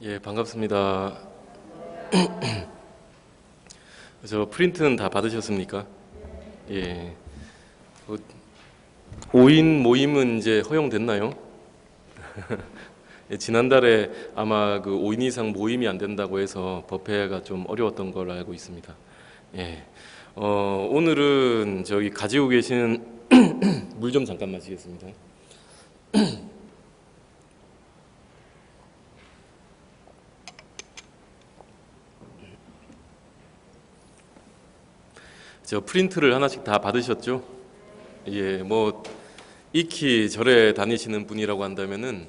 예, 반갑습니다. 저 프린트는 다 받으셨습니까? 예. 5인 모임은 이제 허용됐나요? 예, 지난달에 아마 그 5인 이상 모임이 안 된다고 해서 법회가 좀 어려웠던 걸로 알고 있습니다. 예. 오늘은 저기 가지고 계신 물 좀 잠깐 마시겠습니다. 저 프린트를 하나씩 다 받으셨죠? 예, 뭐 익히 절에 다니시는 분이라고 한다면은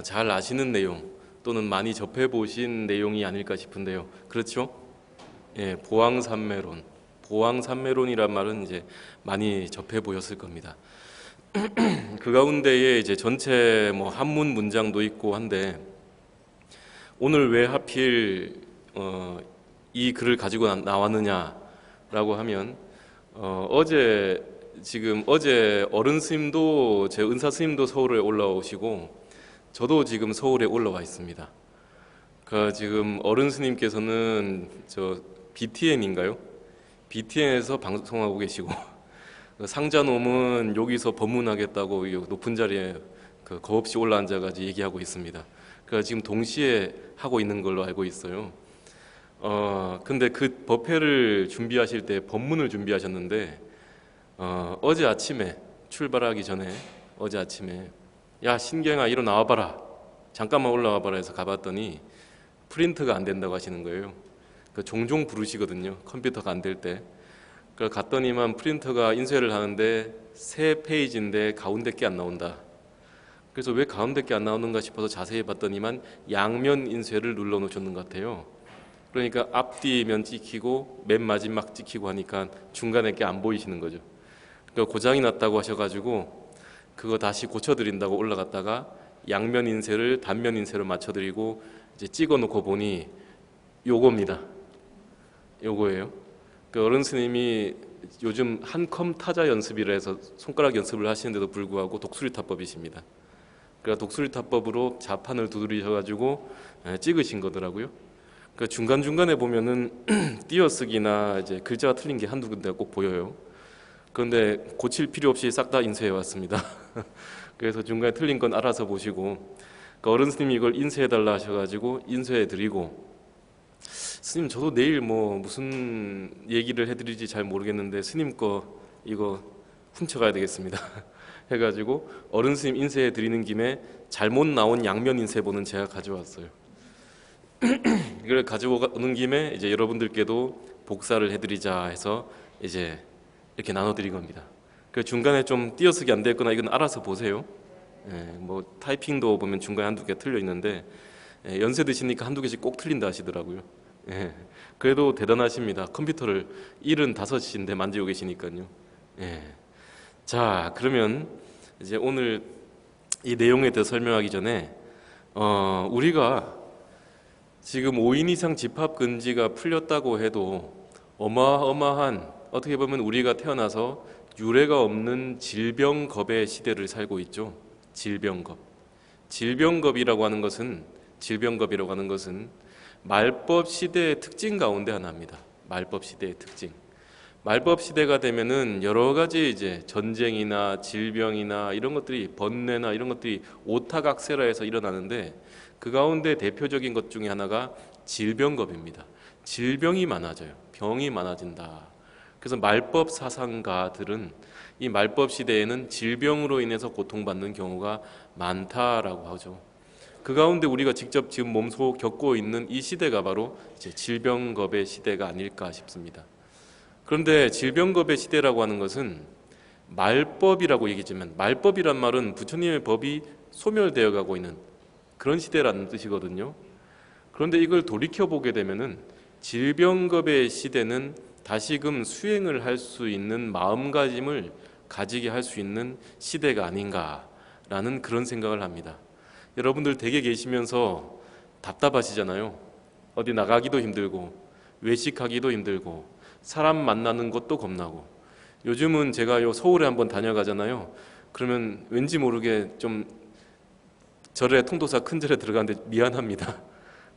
잘 아시는 내용 또는 많이 접해 보신 내용이 아닐까 싶은데요. 그렇죠? 예, 보왕산매론. 보왕산매론이란 말은 이제 많이 접해 보셨을 겁니다. 그 가운데에 이제 전체 뭐 한문 문장도 있고 한데 오늘 왜 하필 이 글을 가지고 나왔느냐라고 하면 어제 어른 스님도 제 은사 스님도 서울에 올라오시고 저도 지금 서울에 올라와 있습니다. 그 지금 어른 스님께서는 저 BTN인가요? BTN에서 방송하고 계시고 상자놈은 여기서 법문하겠다고 높은 자리에 그 겁없이 올라앉아가지고 얘기하고 있습니다. 그래서 지금 동시에 하고 있는 걸로 알고 있어요. 근데 그 법회를 준비하실 때 법문을 준비하셨는데 어제 아침에 출발하기 전에 어제 아침에 야 신경아 이리 나와봐라 잠깐만 올라와봐라 해서 가봤더니 프린트가 안 된다고 하시는 거예요. 그 종종 부르시거든요. 컴퓨터가 안 될 때. 그걸 갔더니만 프린터가 인쇄를 하는데 세 페이지인데 가운데 게 안 나온다. 그래서 왜 가운데 게 안 나오는가 싶어서 자세히 봤더니만 양면 인쇄를 눌러 놓으셨는 것 같아요. 그러니까 앞뒤면 찍히고 맨 마지막 찍히고 하니까 중간에 게 안 보이시는 거죠. 그러니까 고장이 났다고 하셔가지고 그거 다시 고쳐드린다고 올라갔다가 양면 인쇄를 단면 인쇄로 맞춰드리고 이제 찍어놓고 보니 요겁니다. 요거예요. 그 어른 스님이 요즘 한컴 타자 연습이라 해서 손가락 연습을 하시는데도 불구하고 독수리타법이십니다. 그러니까 독수리타법으로 자판을 두드리셔가지고 찍으신 거더라고요. 그 중간중간에 보면은 띄어쓰기나 이제 글자가 틀린 게 한두 군데가 꼭 보여요. 그런데 고칠 필요 없이 싹 다 인쇄해 왔습니다. 그래서 중간에 틀린 건 알아서 보시고 그 어른 스님이 이걸 인쇄해 달라 하셔가지고 인쇄해 드리고 스님 저도 내일 뭐 무슨 얘기를 해드릴지 잘 모르겠는데 스님 거 이거 훔쳐가야 되겠습니다. 해가지고 어른 스님 인쇄해 드리는 김에 잘못 나온 양면 인쇄본은 제가 가져왔어요. 이걸 가져오는 김에 이제 여러분들께도 복사를 해드리자 해서 이제 이렇게 나눠드린 겁니다. 그 중간에 좀 띄어쓰기 안 됐거나 이건 알아서 보세요. 예, 뭐 타이핑도 보면 중간에 한두 개 틀려 있는데 연세 드시니까 한두 개씩 꼭 틀린다 하시더라고요. 예, 그래도 대단하십니다. 컴퓨터를 75인데 만지고 계시니까요. 예. 자, 그러면 이제 오늘 이 내용에 대해 설명하기 전에 우리가 지금 5인 이상 집합 금지가 풀렸다고 해도 어마어마한 어떻게 보면 우리가 태어나서 유례가 없는 질병겁의 시대를 살고 있죠. 질병겁. 질병겁이라고 하는 것은 말법 시대의 특징 가운데 하나입니다. 말법 시대의 특징. 말법 시대가 되면은 여러 가지 이제 전쟁이나 질병이나 이런 것들이 번뇌나 이런 것들이 오타각세라해서 일어나는데 그 가운데 대표적인 것 중에 하나가 질병겁입니다. 질병이 많아져요. 병이 많아진다. 그래서 말법 사상가들은 이 말법 시대에는 질병으로 인해서 고통받는 경우가 많다라고 하죠. 그 가운데 우리가 직접 지금 몸소 겪고 있는 이 시대가 바로 이제 질병겁의 시대가 아닐까 싶습니다. 그런데 질병겁의 시대라고 하는 것은 말법이라고 얘기했지만 말법이란 말은 부처님의 법이 소멸되어 가고 있는 그런 시대라는 뜻이거든요. 그런데 이걸 돌이켜보게 되면은 질병겁의 시대는 다시금 수행을 할 수 있는 마음가짐을 가지게 할 수 있는 시대가 아닌가라는 그런 생각을 합니다. 여러분들 댁에 계시면서 답답하시잖아요. 어디 나가기도 힘들고 외식하기도 힘들고 사람 만나는 것도 겁나고 요즘은 제가 서울에 한번 다녀가잖아요. 그러면 왠지 모르게 좀 절에 통도사 큰 절에 들어가는데 미안합니다.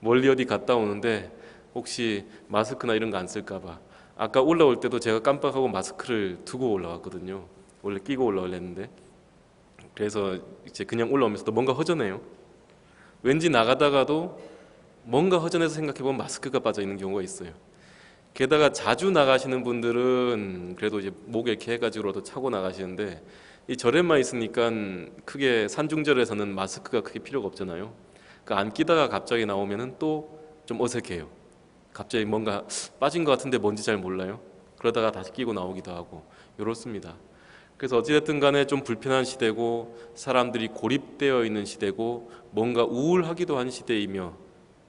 멀리 어디 갔다 오는데 혹시 마스크나 이런 거 안 쓸까 봐. 아까 올라올 때도 제가 깜빡하고 마스크를 두고 올라왔거든요. 원래 끼고 올라오려 했는데. 그래서 이제 그냥 올라오면서도 뭔가 허전해요. 왠지 나가다가도 뭔가 허전해서 생각해보면 마스크가 빠져 있는 경우가 있어요. 게다가 자주 나가시는 분들은 그래도 이제 목에 이렇게 해가지고라도 차고 나가시는데, 이 절에만 있으니까 크게 산중절에서는 마스크가 크게 필요가 없잖아요. 그러니까 안 끼다가 갑자기 나오면은 또 좀 어색해요. 갑자기 뭔가 빠진 것 같은데 뭔지 잘 몰라요. 그러다가 다시 끼고 나오기도 하고 이렇습니다. 그래서 어찌됐든 간에 좀 불편한 시대고, 사람들이 고립되어 있는 시대고, 뭔가 우울하기도 한 시대이며,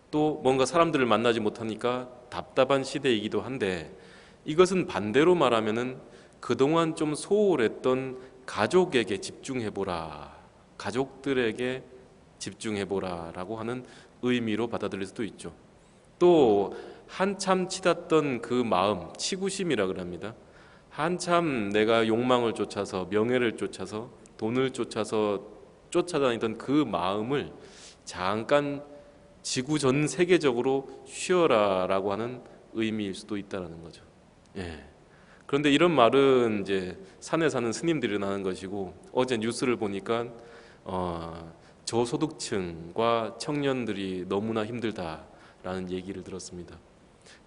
또 뭔가 사람들을 만나지 못하니까 답답한 시대이기도 한데, 이것은 반대로 말하면은 그동안 좀 소홀했던 가족에게 집중해보라, 가족들에게 집중해보라 라고 하는 의미로 받아들일 수도 있죠. 또 한참 치닫던 그 마음, 치구심이라 그럽니다. 한참 내가 욕망을 쫓아서, 명예를 쫓아서, 돈을 쫓아서 쫓아다니던 그 마음을 잠깐 지구 전 세계적으로 쉬어라라고 하는 의미일 수도 있다라는 거죠. 예. 그런데 이런 말은 이제 산에 사는 스님들이 하는 것이고, 어제 뉴스를 보니까 저소득층과 청년들이 너무나 힘들다라는 얘기를 들었습니다.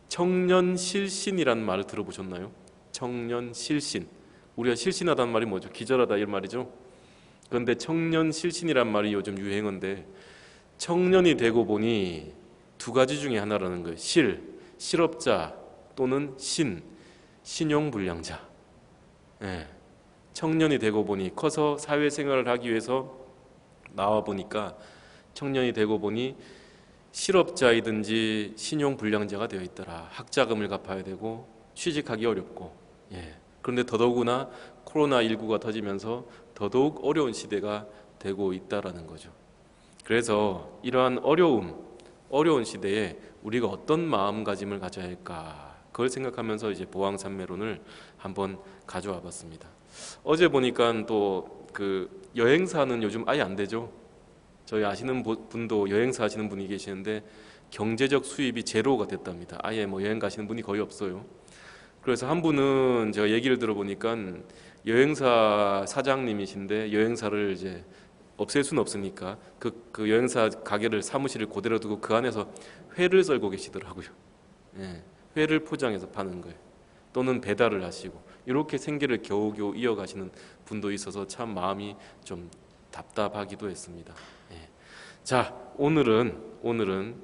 청년 실신이라는 말을 들어보셨나요? 청년 실신. 우리가 실신하다는 말이 뭐죠? 기절하다 이런 말이죠. 그런데 청년 실신이란 말이 요즘 유행어인데, 청년이 되고 보니 두 가지 중에 하나라는 거예요. 실업자 또는 신용불량자. 예. 청년이 되고 보니, 커서 사회생활을 하기 위해서 나와 보니까 청년이 되고 보니 실업자이든지 신용불량자가 되어 있더라. 학자금을 갚아야 되고 취직하기 어렵고. 예. 그런데 더더구나 코로나19가 터지면서 더더욱 어려운 시대가 되고 있다라는 거죠. 그래서 이러한 어려운 시대에 우리가 어떤 마음가짐을 가져야 할까, 그걸 생각하면서 이제 보왕산매론을 한번 가져와 봤습니다. 어제 보니까 또 그 여행사는 요즘 아예 안 되죠. 저희 아시는 분도 여행사 하시는 분이 계시는데 경제적 수입이 제로가 됐답니다. 아예 뭐 여행 가시는 분이 거의 없어요. 그래서 한 분은 제가 얘기를 들어보니까 여행사 사장님이신데, 여행사를 이제 없앨 수는 없으니까 그 여행사 가게를, 사무실을 그대로 두고 그 안에서 회를 썰고 계시더라고요. 예, 회를 포장해서 파는 거예요. 또는 배달을 하시고, 이렇게 생계를 겨우겨우 이어가시는 분도 있어서 참 마음이 좀 답답하기도 했습니다. 예. 자, 오늘은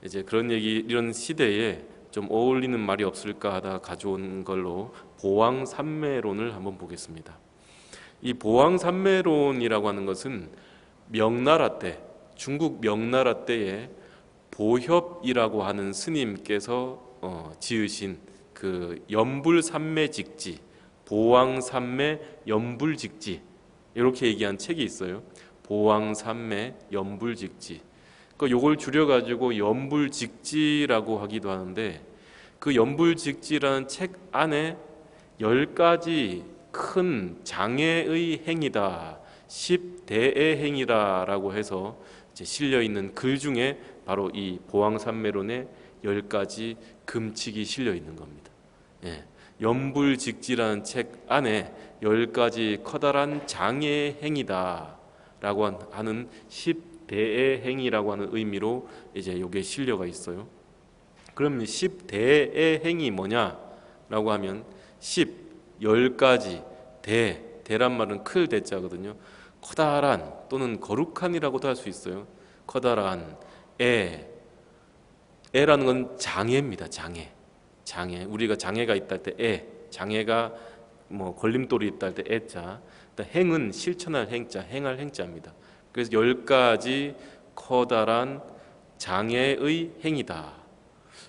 이제 그런 얘기, 이런 시대에 좀 어울리는 말이 없을까 하다 가져온 걸로 보왕산매론을 한번 보겠습니다. 이 보왕산매론이라고 하는 것은 명나라 때, 중국 명나라 때에 보협이라고 하는 스님께서 지으신 그 연불산매직지, 보왕산매 연불직지, 이렇게 얘기한 책이 있어요. 보왕산매 연불직지. 그 요걸 줄여가지고 연불직지라고 하기도 하는데, 그 연불직지라는 책 안에 10가지 큰 장애의 행위다, 10대의 행위다라고 해서 이제 실려 있는 글 중에 바로 이 보왕산매론의 10가지 금칙이 실려 있는 겁니다. 예. 연불직지라는 책 안에 10가지 커다란 장애의 행위다라고 하는 10대의 행위라고 하는 의미로 이제 이게 실려가 있어요. 그럼 10대의 행위 뭐냐라고 하면 10가지, 대란 말은 클 대자거든요. 커다란 또는 거룩한이라고도 할 수 있어요. 커다란, 애라는 건 장애입니다. 장애. 우리가 장애가 있다 할 때 장애가 뭐 걸림돌이 있다 할 때 애자. 행은 실천할 행자, 행할 행자입니다. 그래서 10가지 커다란 장애의 행위다.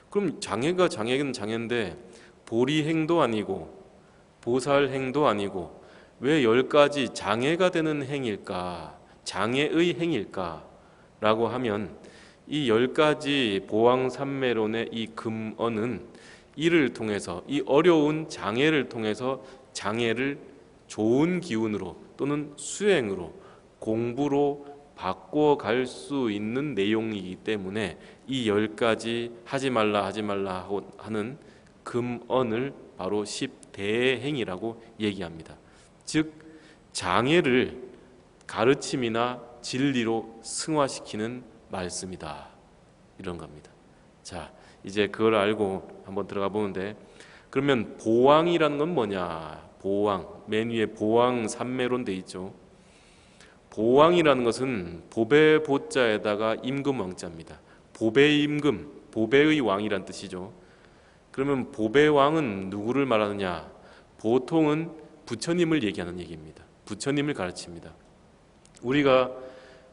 그럼 장애는 장애인데 보리행도 아니고 보살행도 아니고 왜 10가지 장애가 되는 행일까? 장애의 행일까? 라고 하면 이 10가지 보왕산매론의 이 금언은 이를 통해서, 이 어려운 장애를 통해서 장애를 좋은 기운으로 또는 수행으로, 공부로 바꿔갈 수 있는 내용이기 때문에 이 10가지 하지 말라 하는 금언을 바로 십대행이라고 얘기합니다. 즉 장애를 가르침이나 진리로 승화시키는 말씀이다, 이런 겁니다. 자, 이제 그걸 알고 한번 들어가 보는데, 그러면 보왕이라는 건 뭐냐? 보왕, 맨 위에 보왕 삼매론 돼 있죠. 보왕이라는 것은 보배 보자에다가 임금 왕자입니다. 보배 임금, 보배의 왕이란 뜻이죠. 그러면 보배 왕은 누구를 말하느냐? 보통은 부처님을 얘기하는 얘기입니다. 부처님을 가르칩니다. 우리가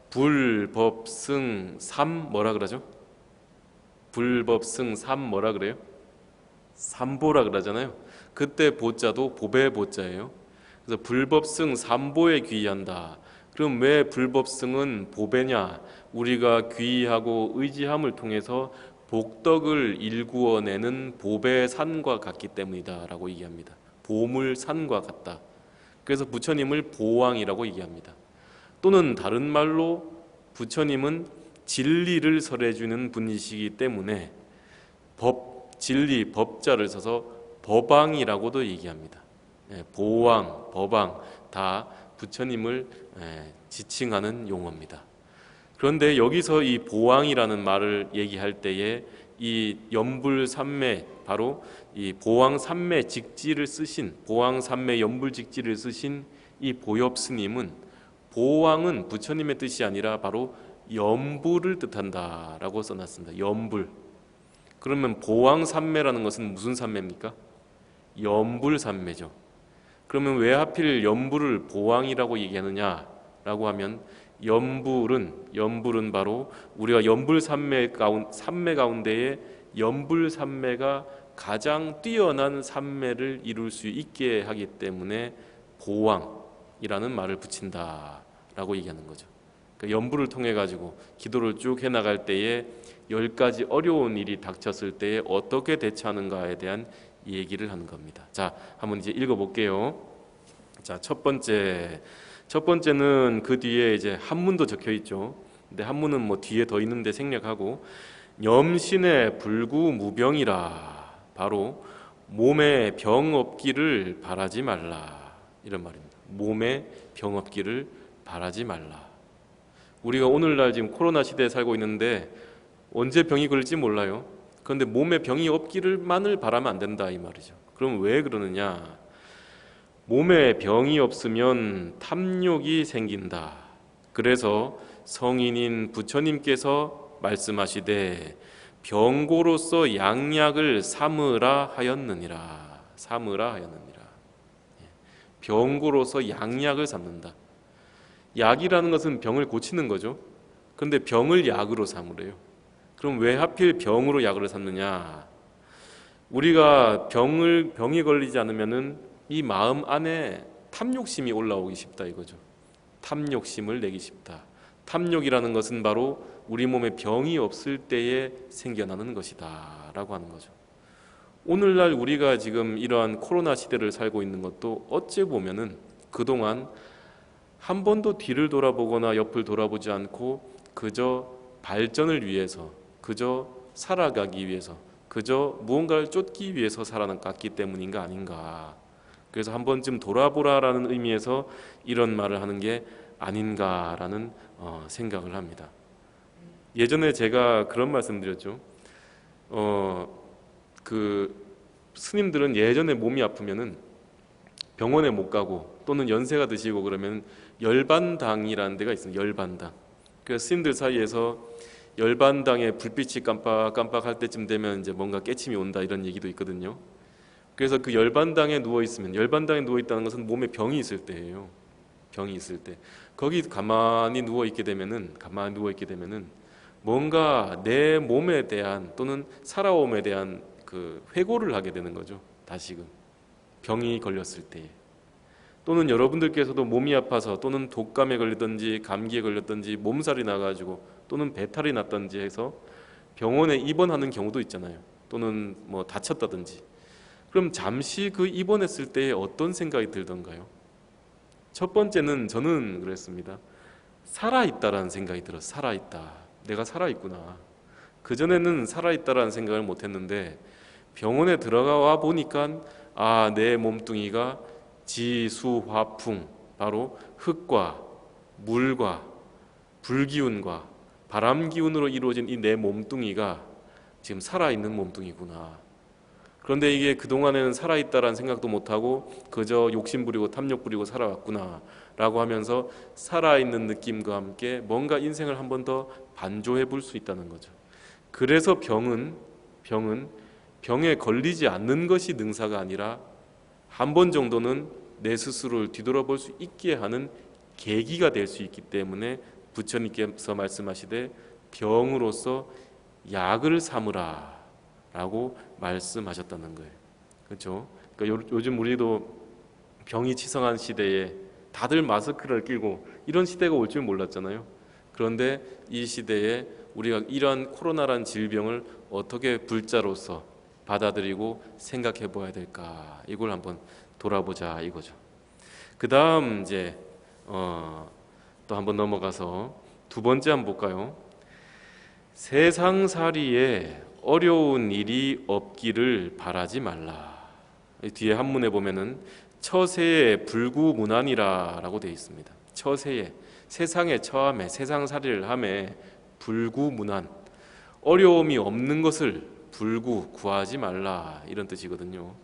불법승 삼 뭐라 그러죠? 불법승 삼 뭐라 그래요? 삼보라 그러잖아요. 그때 보자도 보배 보자예요. 그래서 불법승 삼보에 귀의한다. 그럼 왜 불법승은 보배냐? 우리가 귀의하고 의지함을 통해서 복덕을 일구어내는 보배산과 같기 때문이다 라고 얘기합니다. 보물산과 같다. 그래서 부처님을 보왕이라고 얘기합니다. 또는 다른 말로 부처님은 진리를 설해주는 분이시기 때문에 법, 진리, 법자를 써서 법왕이라고도 얘기합니다. 보왕, 법왕 다 부처님을 지칭하는 용어입니다. 그런데 여기서 이 보왕이라는 말을 얘기할 때에 이 연불삼매, 바로 이 보왕삼매 직지를 쓰신, 보왕삼매 연불직지를 쓰신 이 보엽스님은, 보왕은 부처님의 뜻이 아니라 바로 연불을 뜻한다라고 써놨습니다. 연불. 그러면 보왕삼매라는 것은 무슨 삼매입니까? 연불삼매죠. 그러면 왜 하필 연불을 보왕이라고 얘기하느냐라고 하면, 연불은 바로 우리가 연불삼매 가운데에 연불삼매가 가장 뛰어난 삼매를 이룰 수 있게 하기 때문에 보왕이라는 말을 붙인다라고 얘기하는 거죠. 그러니까 연불을 통해 가지고 기도를 쭉 해나갈 때에 10가지 어려운 일이 닥쳤을 때에 어떻게 대처하는가에 대한 얘기를 하는 겁니다. 자, 한번 이제 읽어볼게요. 자, 첫 번째는 그 뒤에 이제 한문도 적혀 있죠. 근데 한문은 뭐 뒤에 더 있는데 생략하고, 염신의 불구무병이라, 바로 몸에 병 없기를 바라지 말라, 이런 말입니다. 몸에 병 없기를 바라지 말라. 우리가 오늘날 지금 코로나 시대에 살고 있는데 언제 병이 걸릴지 몰라요. 그런데 몸에 병이 없기를만을 바라면 안 된다, 이 말이죠. 그럼 왜 그러느냐? 몸에 병이 없으면 탐욕이 생긴다. 그래서 성인인 부처님께서 말씀하시되 병고로서 양약을 삼으라 하였느니라. 삼으라 하였느니라. 병고로서 양약을 삼는다. 약이라는 것은 병을 고치는 거죠. 그런데 병을 약으로 삼으래요. 그럼 왜 하필 병으로 약을 삼느냐? 우리가 병이 걸리지 않으면은 이 마음 안에 탐욕심이 올라오기 쉽다, 이거죠. 탐욕심을 내기 쉽다. 탐욕이라는 것은 바로 우리 몸에 병이 없을 때에 생겨나는 것이다 라고 하는 거죠. 오늘날 우리가 지금 이러한 코로나 시대를 살고 있는 것도 어찌 보면은 그동안 한 번도 뒤를 돌아보거나 옆을 돌아보지 않고 그저 발전을 위해서, 그저 살아가기 위해서, 그저 무언가를 쫓기 위해서 살아갔기 때문인가 아닌가. 그래서 한 번쯤 돌아보라라는 의미에서 이런 말을 하는 게 아닌가라는 생각을 합니다. 예전에 제가 그런 말씀드렸죠. 그 스님들은 예전에 몸이 아프면은 병원에 못 가고 또는 연세가 드시고 그러면 열반당이라는 데가 있습니다. 열반당. 그 스님들 사이에서 열반당에 불빛이 깜빡깜빡할 때쯤 되면 이제 뭔가 깨침이 온다, 이런 얘기도 있거든요. 그래서 그 열반당에 누워 있으면, 열반당에 누워 있다는 것은 몸에 병이 있을 때예요. 병이 있을 때 거기 가만히 누워 있게 되면은 뭔가 내 몸에 대한 또는 살아옴에 대한 그 회고를 하게 되는 거죠. 다시금 병이 걸렸을 때에. 또는 여러분들께서도 몸이 아파서 또는 독감에 걸렸든지 감기에 걸렸든지 몸살이 나가지고 또는 배탈이 났든지 해서 병원에 입원하는 경우도 있잖아요. 또는 뭐 다쳤다든지. 그럼 잠시 그 입원했을 때에 어떤 생각이 들던가요? 첫 번째는 저는 그랬습니다. 살아있다라는 생각이 들어요. 살아있다. 내가 살아있구나. 그전에는 살아있다라는 생각을 못했는데 병원에 들어가 보니까 내 몸뚱이가 지수화풍, 바로 흙과 물과 불기운과 바람기운으로 이루어진 이 내 몸뚱이가 지금 살아있는 몸뚱이구나. 그런데 이게 그동안에는 살아있다라는 생각도 못하고 그저 욕심부리고 탐욕부리고 살아왔구나 라고 하면서 살아있는 느낌과 함께 뭔가 인생을 한 번 더 반조해 볼 수 있다는 거죠. 그래서 병에 걸리지 않는 것이 능사가 아니라 한 번 정도는 내 스스로를 뒤돌아볼 수 있게 하는 계기가 될 수 있기 때문에 부처님께서 말씀하시되 병으로서 약을 삼으라 라고 말씀하셨다는 거예요. 그렇죠? 그러니까 요즘 우리도 병이 치성한 시대에 다들 마스크를 끼고 이런 시대가 올 줄 몰랐잖아요. 그런데 이 시대에 우리가 이러한 코로나라는 질병을 어떻게 불자로서 받아들이고 생각해 보아야 될까, 이걸 한번 돌아보자 이거죠. 그 다음 이제 또 한번 넘어가서 두 번째 한번 볼까요? 세상살이에 어려운 일이 없기를 바라지 말라. 뒤에 한문에 보면은 처세에 불구문안이라 라고 되어 있습니다. 처세에, 세상에 처함에, 세상살이를 함에 불구문안, 어려움이 없는 것을 불구, 구하지 말라, 이런 뜻이거든요.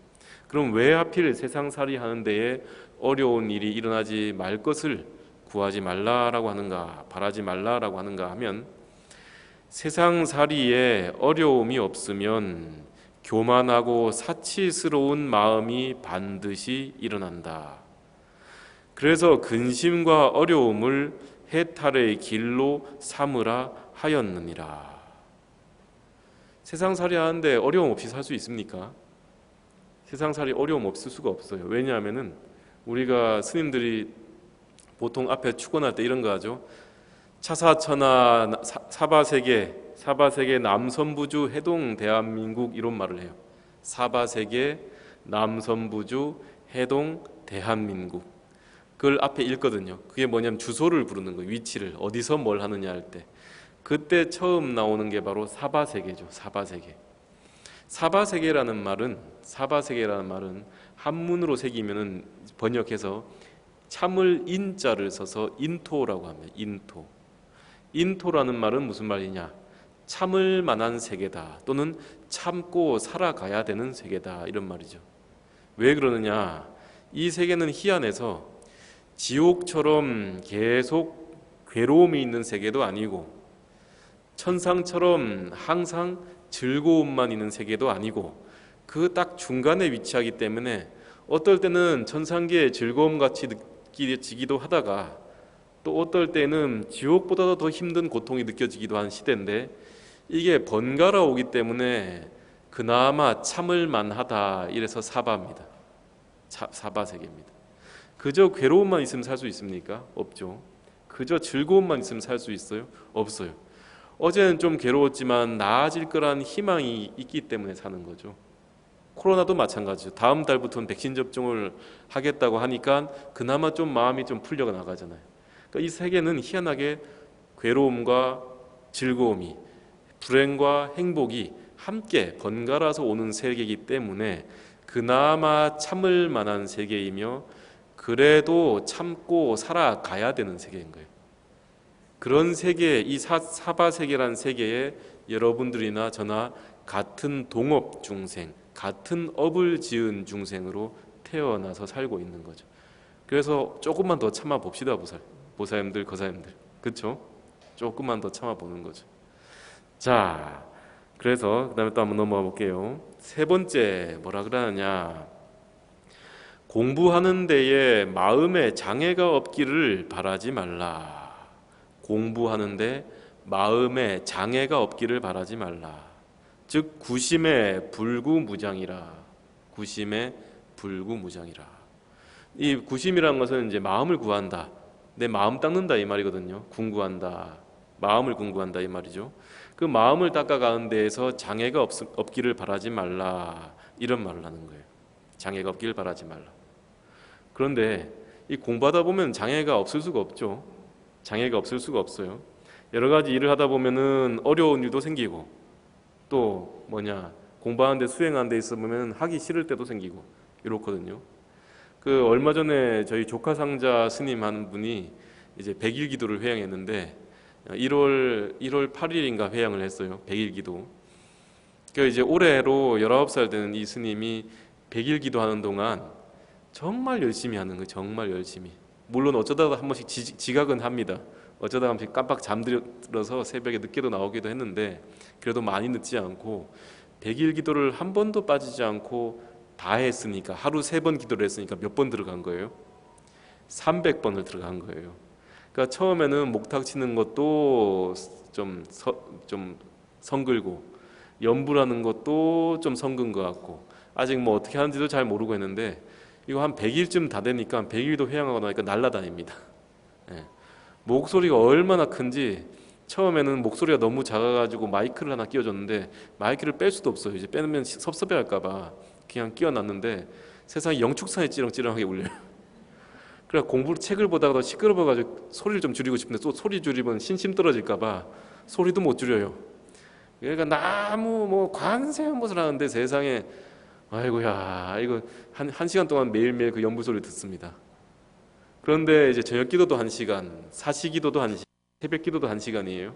그럼 왜 하필 세상살이 하는 데에 어려운 일이 일어나지 말 것을 구하지 말라라고 하는가, 바라지 말라라고 하는가 하면, 세상살이에 어려움이 없으면 교만하고 사치스러운 마음이 반드시 일어난다. 그래서 근심과 어려움을 해탈의 길로 삼으라 하였느니라. 세상살이 하는데 어려움 없이 살 수 있습니까? 세상살이 어려움 없을 수가 없어요. 왜냐하면은 우리가 스님들이 보통 앞에 축원할 때 이런 거 하죠. 차사천하 사바세계 남선부주 해동 대한민국, 이런 말을 해요. 사바세계 남선부주 해동 대한민국. 그걸 앞에 읽거든요. 그게 뭐냐면 주소를 부르는 거예요. 위치를, 어디서 뭘 하느냐 할 때. 그때 처음 나오는 게 바로 사바세계죠. 사바세계. 사바세계라는 말은 한문으로 새기면은 번역해서 참을 인자를 써서 인토라고 합니다. 인토. 인토라는 말은 무슨 말이냐? 참을 만한 세계다, 또는 참고 살아가야 되는 세계다, 이런 말이죠. 왜 그러느냐? 이 세계는 희한해서 지옥처럼 계속 괴로움이 있는 세계도 아니고, 천상처럼 항상 즐거움만 있는 세계도 아니고, 그 딱 중간에 위치하기 때문에 어떨 때는 천상계의 즐거움 같이 느껴지기도 하다가, 또 어떨 때는 지옥보다도 더 힘든 고통이 느껴지기도 한 시대인데, 이게 번갈아 오기 때문에 그나마 참을 만하다, 이래서 사바입니다. 사바세계입니다. 그저 괴로움만 있으면 살 수 있습니까? 없죠. 그저 즐거움만 있으면 살 수 있어요? 없어요. 어제는 좀 괴로웠지만 나아질 거란 희망이 있기 때문에 사는 거죠. 코로나도 마찬가지죠. 다음 달부터는 백신 접종을 하겠다고 하니까 그나마 좀 마음이 좀 풀려 나가잖아요. 그러니까 이 세계는 희한하게 괴로움과 즐거움이, 불행과 행복이 함께 번갈아서 오는 세계이기 때문에 그나마 참을 만한 세계이며, 그래도 참고 살아가야 되는 세계인 거예요. 그런 세계, 이 사바세계라는 세계에 여러분들이나 저나 같은 동업 중생, 같은 업을 지은 중생으로 태어나서 살고 있는 거죠. 그래서 조금만 더 참아 봅시다, 보사님들, 거사님들. 그렇죠? 조금만 더 참아 보는 거죠. 자, 그래서 그 다음에 또 한번 넘어가 볼게요. 세 번째 뭐라 그러느냐? 공부하는 데에 마음에 장애가 없기를 바라지 말라. 공부하는데 마음에 장애가 없기를 바라지 말라. 즉 구심에 불구무장이라. 구심에 불구무장이라. 이 구심이라는 것은 이제 마음을 구한다, 내 마음 닦는다, 이 말이거든요. 궁구한다, 마음을 궁구한다, 이 말이죠. 그 마음을 닦아가는 데에서 장애가 없기를 바라지 말라, 이런 말을 하는 거예요. 장애가 없기를 바라지 말라. 그런데 이 공부하다 보면 장애가 없을 수가 없죠. 장애가 없을 수가 없어요. 여러 가지 일을 하다 보면은 어려운 일도 생기고 또 공부하는데 수행하는 데 있으면 하기 싫을 때도 생기고 이렇거든요. 그 얼마 전에 저희 조카상자 스님 한 분이 이제 100일 기도를 회양했는데 1월 8일인가 회양을 했어요. 100일 기도. 그 이제 올해로 19살 되는 이 스님이 100일 기도하는 동안 정말 열심히 하는 거예요. 정말 열심히. 물론 어쩌다가 한 번씩 지각은 합니다. 어쩌다 한 번씩 깜빡 잠들어서 새벽에 늦게도 나오기도 했는데 그래도 많이 늦지 않고 100일 기도를 한 번도 빠지지 않고 다 했으니까 하루 3번 기도를 했으니까 몇 번 들어간 거예요? 300번을 들어간 거예요. 그러니까 처음에는 목탁 치는 것도 좀 성글고 연불하는 것도 좀 성근 것 같고 아직 뭐 어떻게 하는지도 잘 모르고 했는데 이거 한 100일쯤 다 되니까 100일도 회양하고 나니까 날아다닙니다. 예. 목소리가 얼마나 큰지 처음에는 목소리가 너무 작아가지고 마이크를 하나 끼워줬는데 마이크를 뺄 수도 없어요. 이제 빼면 섭섭해할까봐 그냥 끼워놨는데 세상에 영축산이 찌렁찌렁하게 울려요. 그래서 책을 보다가 시끄러워가지고 소리를 좀 줄이고 싶은데 또 소리 줄이면 신심 떨어질까봐 소리도 못 줄여요. 그러니까 너무 뭐 관세음보살 하는데 세상에 아이고야 이거 한 시간 동안 매일매일 그 연불 소리 듣습니다. 그런데 이제 저녁 기도도 1시간, 사시 기도도 1시간, 새벽 기도도 1시간이에요.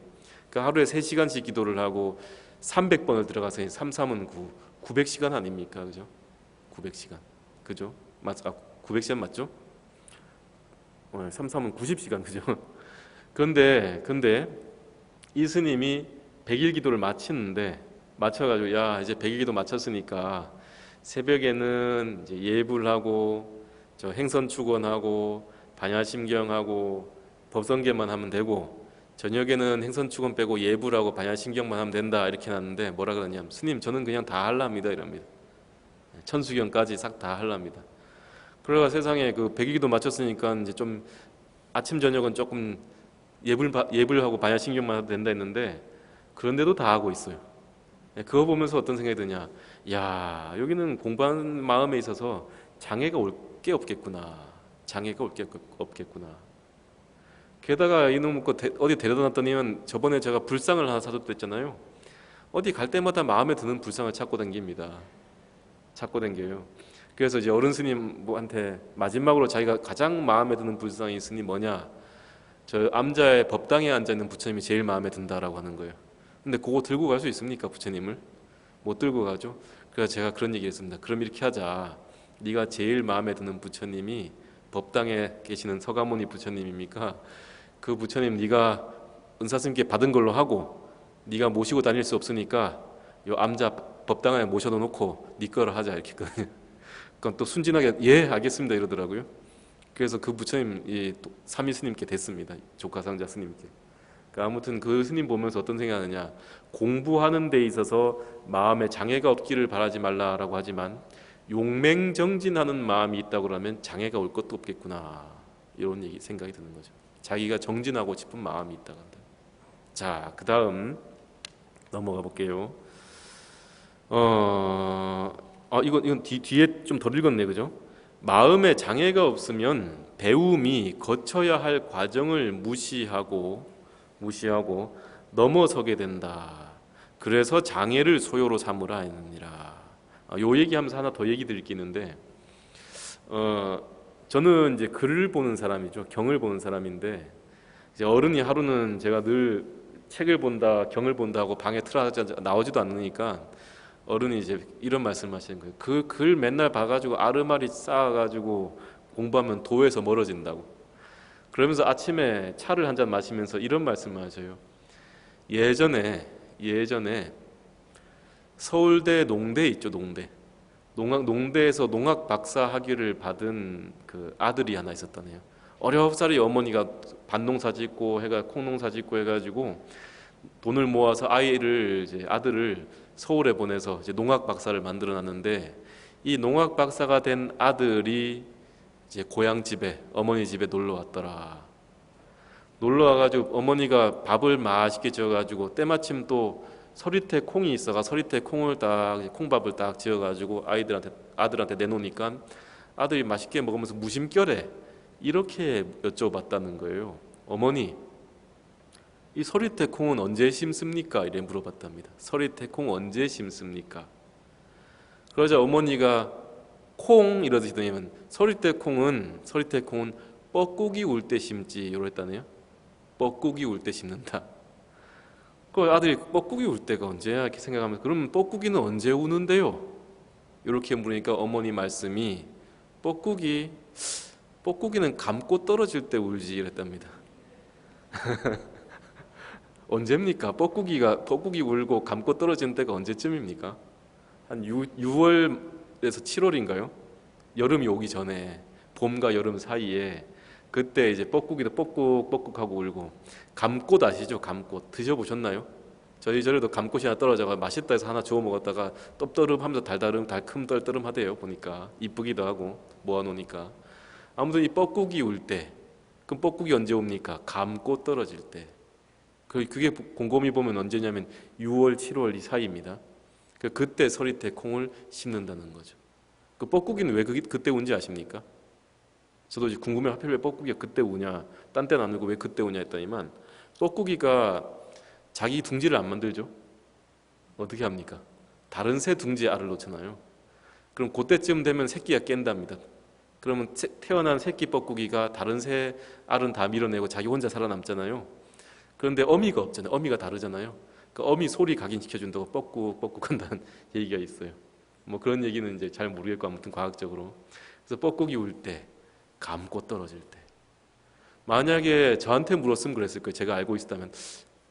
그러니까 하루에 3시간씩 기도를 하고 300번을 들어가서 3~3은 9, 900시간 아닙니까? 그죠? 900시간. 그죠? 900시간 맞죠? 3~3은 90시간. 그죠? 그런데 이 스님이 100일 기도를 마쳐가지고 야 이제 100일 기도 마쳤으니까 새벽에는 이제 예불하고 저 행선 축원하고 반야심경하고 법성계만 하면 되고 저녁에는 행선 축원 빼고 예불하고 반야심경만 하면 된다 이렇게 놨는데 뭐라 그러냐면 스님 저는 그냥 다 할랍니다 이럽니다. 천수경까지 싹 다 할랍니다. 그래가 세상에 그 100일 기도 마쳤으니까 이제 좀 아침 저녁은 조금 예불하고 반야심경만 해도 된다 했는데 그런데도 다 하고 있어요. 그거 보면서 어떤 생각이 드냐, 야 여기는 공부하는 마음에 있어서 장애가 올 게 없겠구나. 장애가 올 게 없겠구나. 게다가 이놈 거 어디 데려다 놨더니면 저번에 제가 불상을 하나 사줬다 했잖아요. 어디 갈 때마다 마음에 드는 불상을 찾고 다닙니다. 찾고 다녀요. 그래서 이제 어른 스님한테 마지막으로 자기가 가장 마음에 드는 불상이 있으니 뭐냐, 저 암자의 법당에 앉아있는 부처님이 제일 마음에 든다라고 하는 거예요. 근데 그거 들고 갈 수 있습니까? 부처님을? 못 들고 가죠. 그래서 제가 그런 얘기 했습니다. 그럼 이렇게 하자. 네가 제일 마음에 드는 부처님이 법당에 계시는 서가모니 부처님입니까? 그 부처님 네가 은사스님께 받은 걸로 하고 네가 모시고 다닐 수 없으니까 요 암자 법당에 모셔다 놓고 네 거로 하자 이렇게 했거든요. 그건 또 순진하게 예 알겠습니다 이러더라고요. 그래서 그 부처님 이 삼위 스님께 됐습니다. 조카상자 스님께. 그러니까 아무튼 그 스님 보면서 어떤 생각하느냐, 공부하는 데 있어서 마음에 장애가 없기를 바라지 말라라고 하지만 용맹정진하는 마음이 있다고 하면 장애가 올 것도 없겠구나 이런 생각이 드는 거죠. 자기가 정진하고 싶은 마음이 있다고 한다. 자, 그 다음 넘어가 볼게요. 이건 뒤에 좀 덜 읽었네, 그죠? 마음에 장애가 없으면 배움이 거쳐야 할 과정을 무시하고 넘어서게 된다. 그래서 장애를 소요로 삼으라 했느니라. 요 얘기하면서 하나 더 얘기 드릴 게 있는데, 저는 이제 글을 보는 사람이죠. 경을 보는 사람인데, 이제 어른이 하루는 제가 늘 책을 본다, 경을 본다 하고 방에 나오지도 않으니까 어른이 이제 이런 말씀하시는 거예요. 그 글 맨날 봐가지고 아르마리 쌓아가지고 공부하면 도에서 멀어진다고. 그러면서 아침에 차를 한 잔 마시면서 이런 말씀을 하셔요. 예전에 서울대 농대 있죠, 농대. 농대에서 농학 박사 학위를 받은 그 아들이 하나 있었다네요. 어렵사리 어머니가 밭농사 짓고 콩농사 짓고 해가지고 돈을 모아서 아들을 서울에 보내서 이제 농학 박사를 만들어놨는데, 이 농학 박사가 된 아들이 이제 고향 집에 어머니 집에 놀러 왔더라. 놀러 와가지고 어머니가 밥을 맛있게 지어가지고 때마침 또 서리태 콩이 있어가 서리태 콩밥을 딱 지어가지고 아들한테 내놓으니까 아들이 맛있게 먹으면서 무심결에 이렇게 여쭤봤다는 거예요. 어머니, 이 서리태 콩은 언제 심습니까? 이래 물어봤답니다. 서리태 콩 언제 심습니까? 그러자 어머니가 콩 이러시더니만 서리태 콩은 뻐꾸기 울 때 심지 이랬다네요. 뻐꾸기 울 때 심는다. 그 아들이 뻐꾸기 울 때가 언제야? 이렇게 생각하면 그럼 뻐꾸기는 언제 우는데요? 이렇게 물으니까 어머니 말씀이 뻐꾸기는 감고 떨어질 때 울지 이랬답니다. 언제입니까? 뻐꾸기 울고 감고 떨어지는 때가 언제쯤입니까? 한 6월에서 7월인가요? 여름이 오기 전에 봄과 여름 사이에 그때 이제 뻐꾸기도 뻐꾹뻐꾹하고 울고 감꽃 아시죠? 감꽃 드셔보셨나요? 저희 절에도 감꽃이 하나 떨어져가 맛있다 해서 하나 주워 먹었다가 떡떠름하면서 달큼떨떠름하대요. 보니까 이쁘기도 하고 모아놓으니까 아무튼 이 뻐꾸기 울 때 그럼 뻐꾸기 언제 옵니까? 감꽃 떨어질 때 그게 곰곰이 보면 언제냐면 6월 7월 이 사이입니다. 그때 서리태 콩을 심는다는 거죠. 그 뻐꾸기는 왜 그때 운지 아십니까? 저도 이제 궁금해 하필 왜 뻐꾸기가 그때 우냐 딴 때는 안 울고 왜 그때 우냐 했더니만 뻐꾸기가 자기 둥지를 안 만들죠. 어떻게 합니까? 다른 새 둥지에 알을 놓잖아요. 그럼 그때쯤 되면 새끼가 깬답니다. 그러면 태어난 새끼 뻐꾸기가 다른 새 알은 다 밀어내고 자기 혼자 살아남잖아요. 그런데 어미가 없잖아요. 어미가 다르잖아요. 그 어미 소리 각인시켜준다고 뻐꾹뻐꾹 한다는 얘기가 있어요. 뭐 그런 얘기는 이제 잘 모르겠고 아무튼 과학적으로. 그래서 뻐꾸기 울 때, 감고 떨어질 때. 만약에 저한테 물었으면 그랬을 거예요. 제가 알고 있었다면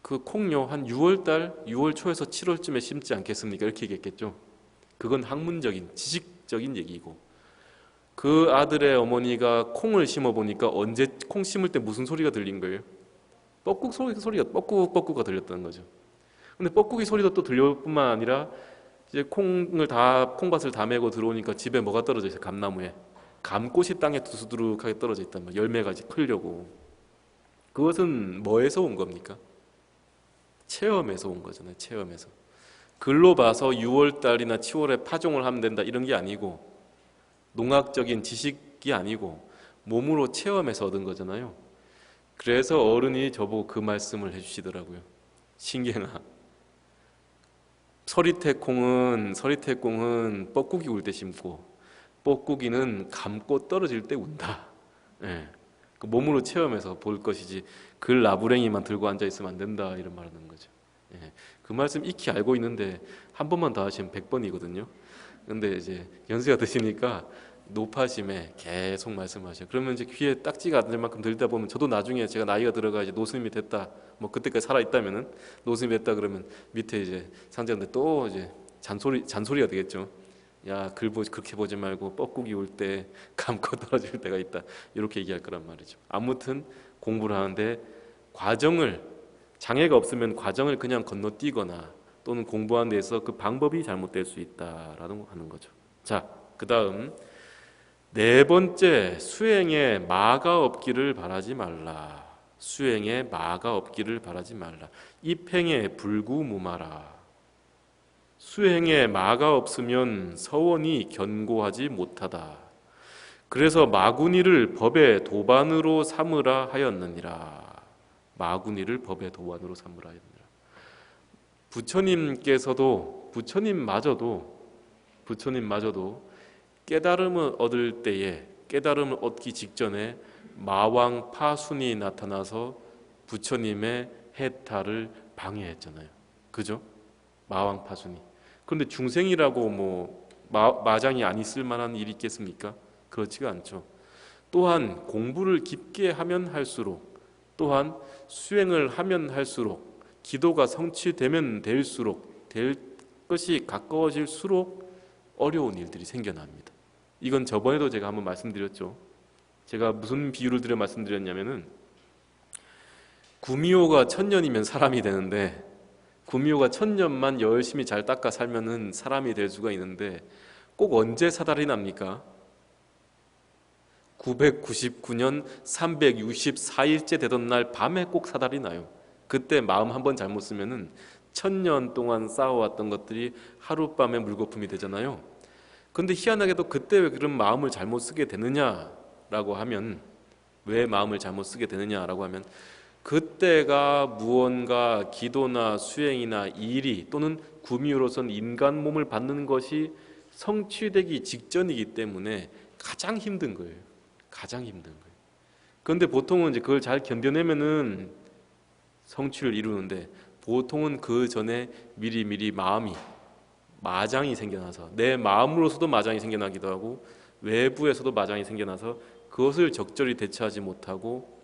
그 콩요 한 6월 초에서 7월쯤에 심지 않겠습니까? 이렇게 얘기했겠죠. 그건 학문적인 지식적인 얘기고 그 아들의 어머니가 콩을 심어 보니까 언제 콩 심을 때 무슨 소리가 들린 거예요? 소리가 뻐꾹뻐꾹가 들렸다는 거죠. 근데 뻐꾸기 소리도 또 들려올 뿐만 아니라 이제 콩밭을 다 메고 들어오니까 집에 뭐가 떨어져 있어요? 감나무에. 감꽃이 땅에 두수두룩하게 떨어져 있단 말이에요. 열매가 이제 크려고. 그것은 뭐에서 온 겁니까? 체험에서 온 거잖아요. 체험에서. 글로 봐서 6월 달이나 7월에 파종을 하면 된다 이런 게 아니고 농학적인 지식이 아니고 몸으로 체험해서 얻은 거잖아요. 그래서 어른이 저보고 그 말씀을 해주시더라고요. 신경아, 서리태콩은 뻐꾸기 울 때 심고 뻐꾸기는 감고 떨어질 때 운다. 예. 그 몸으로 체험해서 볼 것이지 글 나부랭이만 들고 앉아 있으면 안 된다 이런 말하는 거죠. 예. 그 말씀 익히 알고 있는데 한 번만 더 하시면 100번이거든요. 근데 이제 연세가 드시니까 노파심에 계속 말씀하셔요. 그러면 이제 귀에 딱지가 안 될 만큼 들다 보면 저도 나중에 제가 나이가 들어가 이제 노스님이 됐다. 뭐 그때까지 살아 있다면은 노스님이 됐다 그러면 밑에 이제 상자인데 또 이제 잔소리가 되겠죠. 야, 그렇게 보지 말고 뻐꾸기 울 때 감고 떨어질 때가 있다. 이렇게 얘기할 거란 말이죠. 아무튼 공부를 하는데 장애가 없으면 과정을 그냥 건너뛰거나 또는 공부하는 데서 그 방법이 잘못될 수 있다라는 하는 거죠. 자, 그다음 네 번째, 수행에 마가 없기를 바라지 말라. 수행에 마가 없기를 바라지 말라. 입행에 불구무마라. 수행에 마가 없으면 서원이 견고하지 못하다. 그래서 마구니를 법의 도반으로 삼으라 하였느니라. 마구니를 법의 도반으로 삼으라 하였느니라. 부처님마저도 깨달음을 얻을 때에 깨달음을 얻기 직전에 마왕 파순이 나타나서 부처님의 해탈을 방해했잖아요. 그죠? 마왕 파순이. 그런데 중생이라고 뭐 마장이 안 있을 만한 일이 있겠습니까? 그렇지가 않죠. 또한 공부를 깊게 하면 할수록 또한 수행을 하면 할수록 기도가 성취되면 될수록 될 것이 가까워질수록 어려운 일들이 생겨납니다. 이건 저번에도 제가 한번 말씀드렸죠. 제가 무슨 비유를 드려 말씀드렸냐면은 구미호가 1000년이면 사람이 되는데 구미호가 1000년만 열심히 잘 닦아 살면은 사람이 될 수가 있는데 꼭 언제 사달이 납니까? 999년 364일째 되던 날 밤에 꼭 사달이 나요. 그때 마음 한번 잘못 쓰면은 1000년 동안 쌓아왔던 것들이 하룻밤에 물거품이 되잖아요. 근데 희한하게도 그때 왜 그런 마음을 잘못 쓰게 되느냐라고 하면 왜 마음을 잘못 쓰게 되느냐라고 하면 그때가 무언가 기도나 수행이나 일이 또는 구미호로선 인간 몸을 받는 것이 성취되기 직전이기 때문에 가장 힘든 거예요. 가장 힘든 거예요. 그런데 보통은 이제 그걸 잘 견뎌내면은 성취를 이루는데 보통은 그 전에 미리 마음이 마장이 생겨나서 내 마음으로서도 마장이 생겨나기도 하고 외부에서도 마장이 생겨나서 그것을 적절히 대처하지 못하고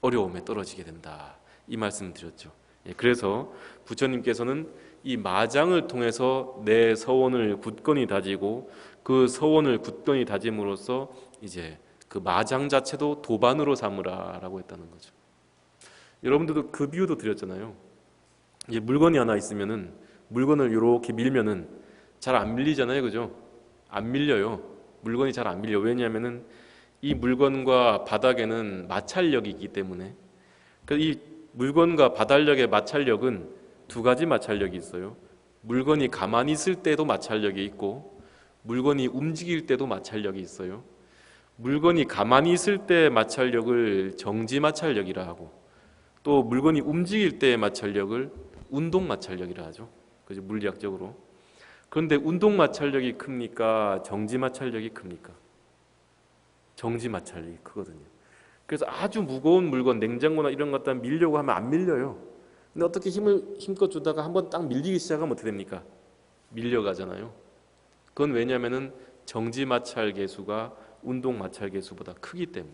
어려움에 떨어지게 된다. 이 말씀 드렸죠. 그래서 부처님께서는 이 마장을 통해서 내 서원을 굳건히 다지고 그 서원을 굳건히 다짐으로써 이제 그 마장 자체도 도반으로 삼으라라고 했다는 거죠. 여러분들도 그 비유도 드렸잖아요. 이제 물건이 하나 있으면은 물건을 이렇게 밀면은 잘 안 밀리잖아요, 그죠? 안 밀려요. 물건이 잘 안 밀려. 왜냐하면은 이 물건과 바닥에는 마찰력이 있기 때문에. 이 물건과 바닥력의 마찰력은 두 가지 마찰력이 있어요. 물건이 가만히 있을 때도 마찰력이 있고 물건이 움직일 때도 마찰력이 있어요. 물건이 가만히 있을 때 마찰력을 정지 마찰력이라 하고 또 물건이 움직일 때의 마찰력을 운동 마찰력이라 하죠. 그죠? 물리학적으로. 그런데 운동 마찰력이 큽니까? 정지 마찰력이 큽니까? 정지 마찰력이 크거든요. 그래서 아주 무거운 물건, 냉장고나 이런 것 갖다 밀려고 하면 안 밀려요. 근데 어떻게 힘껏 주다가 한번 딱 밀리기 시작하면 어떻게 됩니까? 밀려가잖아요. 그건 왜냐하면은 정지 마찰 계수가 운동 마찰 계수보다 크기 때문에.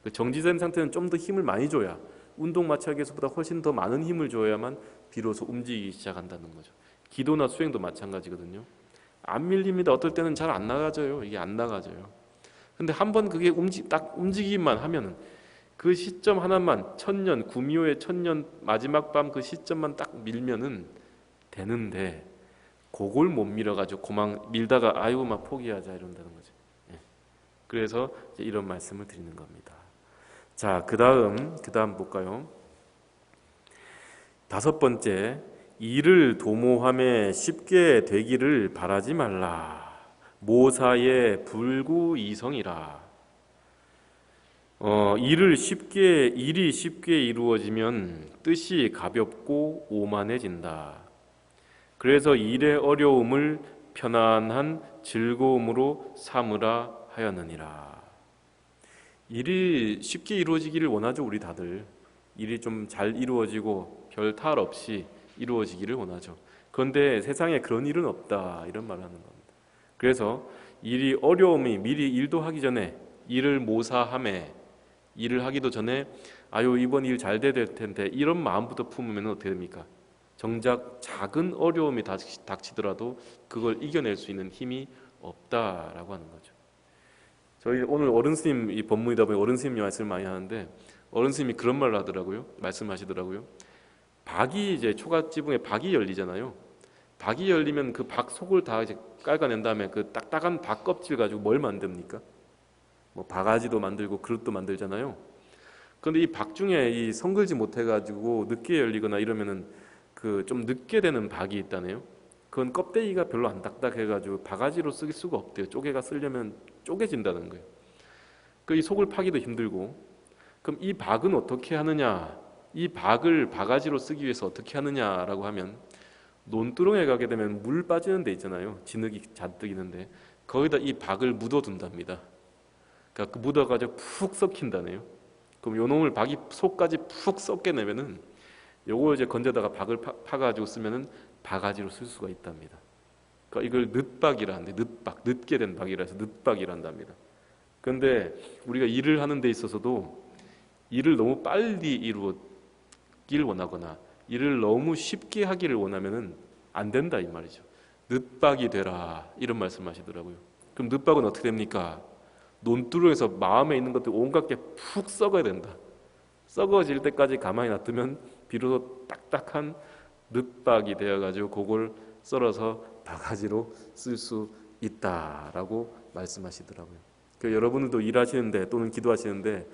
그 정지된 상태는 좀 더 힘을 많이 줘야 운동 마찰 계수보다 훨씬 더 많은 힘을 줘야만 비로소 움직이기 시작한다는 거죠. 기도나 수행도 마찬가지거든요. 안 밀립니다. 어떨 때는 잘 안 나가져요. 이게 안 나가져요. 근데 한번 그게 딱 움직이기만 하면은 그 시점 하나만 천년 구미호의 천년 마지막 밤 그 시점만 딱 밀면은 되는데 그걸 못 밀어가지고 고만 밀다가 아이고 막 포기하자 이런다는 거죠. 그래서 이제 이런 말씀을 드리는 겁니다. 자, 그 다음 볼까요? 다섯 번째, 일을 도모함에 쉽게 되기를 바라지 말라. 모사의 불구이성이라. 일이 쉽게 이루어지면 뜻이 가볍고 오만해진다. 그래서 일의 어려움을 편안한 즐거움으로 삼으라 하였느니라. 일이 쉽게 이루어지기를 원하죠. 우리 다들 일이 좀 잘 이루어지고 별 탈 없이 이루어지기를 원하죠. 그런데 세상에 그런 일은 없다 이런 말을 하는 겁니다. 그래서 일이 어려움이 미리 일도 하기 전에 일을 모사함에 일을 하기도 전에 아유 이번 일 잘 돼야 될 텐데 이런 마음부터 품으면 어떻게 됩니까? 정작 작은 어려움이 닥치더라도 그걸 이겨낼 수 있는 힘이 없다라고 하는 거죠. 저희 오늘 어른 스님 이 법문이다 보니 어른 스님 말씀을 많이 하는데 어른 스님이 그런 말을 하더라고요. 말씀하시더라고요. 박이 이제 초가지붕에 박이 열리잖아요. 박이 열리면 그 박 속을 다 이제 깔아낸 다음에 그 딱딱한 박 껍질 가지고 뭘 만듭니까? 뭐 바가지도 만들고 그릇도 만들잖아요. 그런데 이 박 중에 이 성글지 못해가지고 늦게 열리거나 이러면은 그 좀 늦게 되는 박이 있다네요. 그건 껍데기가 별로 안 딱딱해가지고 바가지로 쓸 수가 없대요. 쪼개가 쓰려면 쪼개진다는 거예요. 그 이 속을 파기도 힘들고. 그럼 이 박은 어떻게 하느냐? 이 박을 바가지로 쓰기 위해서 어떻게 하느냐라고 하면 논두렁에 가게 되면 물 빠지는 데 있잖아요. 진흙이 잔뜩 있는데 거기다 이 박을 묻어둔답니다. 그러니까 그 묻어가지고 푹 썩힌다네요. 그럼 요 놈을 박이 속까지 푹 썩게 내면은 요걸 이제 건져다가 박을 파가지고 쓰면은 바가지로 쓸 수가 있답니다. 그러니까 이걸 늦박이라 하는데 늦박, 늦게 된 박이라서 늦박이란답니다. 그런데 우리가 일을 하는 데 있어서도 일을 너무 빨리 이루길 원하거나 일을 너무 쉽게 하기를 원하면은 안 된다 이 말이죠. 늦박이 되라 이런 말씀하시더라고요. 그럼 늦박은 어떻게 됩니까? 논두렁에서 마음에 있는 것들 온갖 게 푹 썩어야 된다. 썩어질 때까지 가만히 놔두면 비로소 딱딱한 늦박이 되어가지고 그걸 썰어서 바가지로 쓸 수 있다라고 말씀하시더라고요. 그러니까 여러분들도 일하시는데 또는 기도하시는데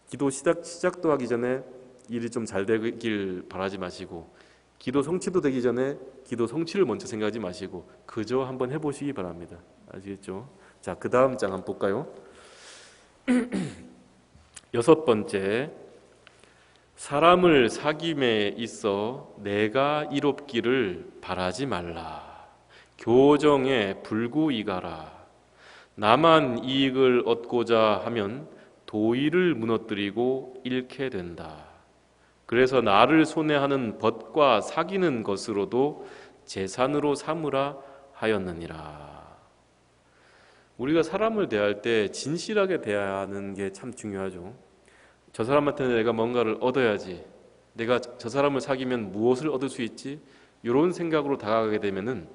기도 시작도 하기 전에 일이 좀 잘 되길 바라지 마시고 기도 성취도 되기 전에 기도 성취를 먼저 생각하지 마시고 그저 한번 해보시기 바랍니다. 아시겠죠? 자, 그 다음 장 한번 볼까요? 여섯 번째, 사람을 사귐에 있어 내가 이롭기를 바라지 말라. 교정에 불구이가라. 나만 이익을 얻고자 하면 도의를 무너뜨리고 잃게 된다. 그래서 나를 손해하는 벗과 사귀는 것으로도 재산으로 삼으라 하였느니라. 우리가 사람을 대할 때 진실하게 대하는 게 참 중요하죠. 저 사람한테는 내가 뭔가를 얻어야지, 내가 저 사람을 사귀면 무엇을 얻을 수 있지, 이런 생각으로 다가가게 되면은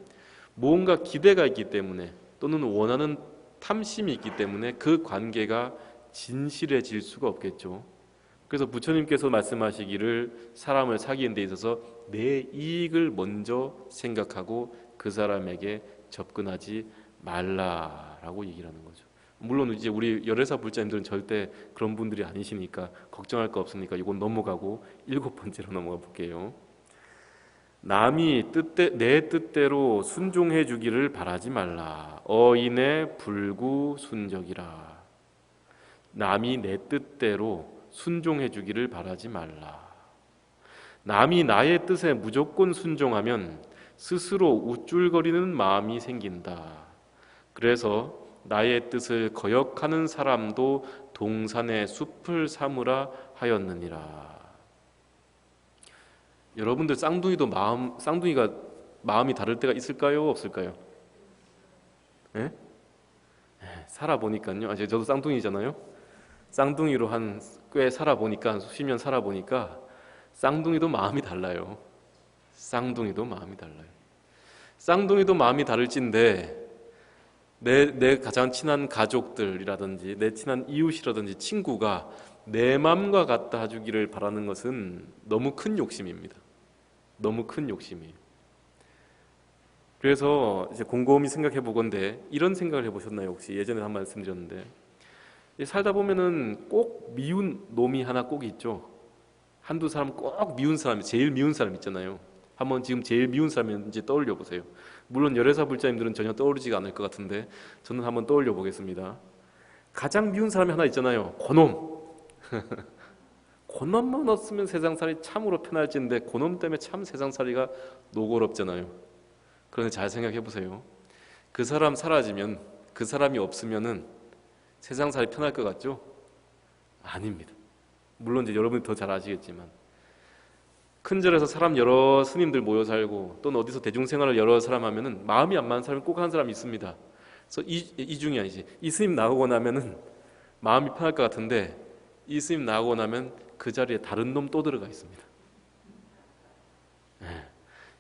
무언가 기대가 있기 때문에 또는 원하는 탐심이 있기 때문에 그 관계가 진실해질 수가 없겠죠. 그래서 부처님께서 말씀하시기를 사람을 사귀는 데 있어서 내 이익을 먼저 생각하고 그 사람에게 접근하지 말라라고 얘기를 하는 거죠. 물론 이제 우리 열애사 불자님들은 절대 그런 분들이 아니시니까 걱정할 거 없으니까 이건 넘어가고 일곱 번째로 넘어가 볼게요. 남이 내 뜻대로 순종해 주기를 바라지 말라. 어인의 불구순적이라. 남이 내 뜻대로 순종해 주기를 바라지 말라. 남이 나의 뜻에 무조건 순종하면 스스로 우쭐거리는 마음이 생긴다. 그래서 나의 뜻을 거역하는 사람도 동산의 숲을 삼으라 하였느니라. 여러분들 쌍둥이가 마음이 다를 때가 있을까요? 없을까요? 예? 살아보니까요. 저도 쌍둥이잖아요. 쌍둥이로 꽤 살아보니까, 수십 년 살아보니까 쌍둥이도 마음이 달라요. 쌍둥이도 마음이 달라요. 쌍둥이도 마음이 다를진데 내 가장 친한 가족들이라든지 내 친한 이웃이라든지 친구가 내 마음과 같다 해주기를 바라는 것은 너무 큰 욕심입니다. 너무 큰 욕심이에요. 그래서 이제 곰곰이 생각해 보건데 이런 생각을 해보셨나요? 혹시 예전에 한 말씀드렸는데 살다 보면은 꼭 미운 놈이 하나 꼭 있죠. 한두 사람 꼭 미운 사람이, 제일 미운 사람 있잖아요. 한번 지금 제일 미운 사람인지 떠올려 보세요. 물론 열애사 불자님들은 전혀 떠오르지가 않을 것 같은데 저는 한번 떠올려 보겠습니다. 가장 미운 사람이 하나 있잖아요. 고놈. 고놈만 없으면 세상살이 참으로 편할진데 고놈 때문에 참 세상살이가 노고롭잖아요. 그런데 잘 생각해 보세요. 그 사람 사라지면, 그 사람이 없으면은 세상살이 편할 것 같죠? 아닙니다. 물론 이제 여러분이 더 잘 아시겠지만 큰 절에서 사람 여러 스님들 모여 살고 또는 어디서 대중생활을 여러 사람 하면은 마음이 안 맞는 사람이 꼭 한 사람이 있습니다. 그래서 이 중이 아니지. 이 스님 나오고 나면은 마음이 편할 것 같은데 이 스님 나오고 나면 그 자리에 다른 놈 또 들어가 있습니다.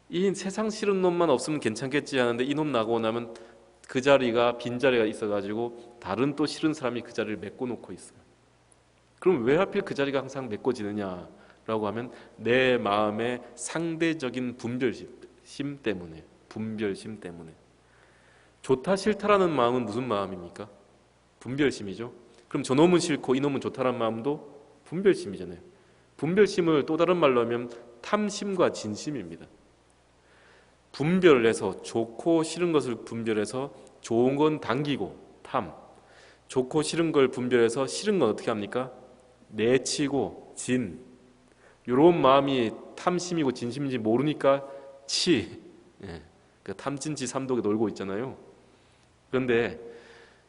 이 세상 싫은 놈만 없으면 괜찮겠지 하는데 이 놈 나오고 나면 그 자리가 빈 자리가 있어가지고 다른 또 싫은 사람이 그 자리를 메꿔 놓고 있어요. 그럼 왜 하필 그 자리가 항상 메꿔지느냐라고 하면 내 마음의 상대적인 분별심 때문에, 분별심 때문에. 좋다 싫다라는 마음은 무슨 마음입니까? 분별심이죠. 그럼 저놈은 싫고 이놈은 좋다라는 마음도 분별심이잖아요. 분별심을 또 다른 말로 하면 탐심과 진심입니다. 분별을 해서 좋고 싫은 것을 분별해서 좋은 건 당기고 탐, 좋고 싫은 걸 분별해서 싫은 건 어떻게 합니까? 내치고 진. 이런 마음이 탐심이고 진심인지 모르니까 치. 그 탐진치 삼독에 놀고 있잖아요. 그런데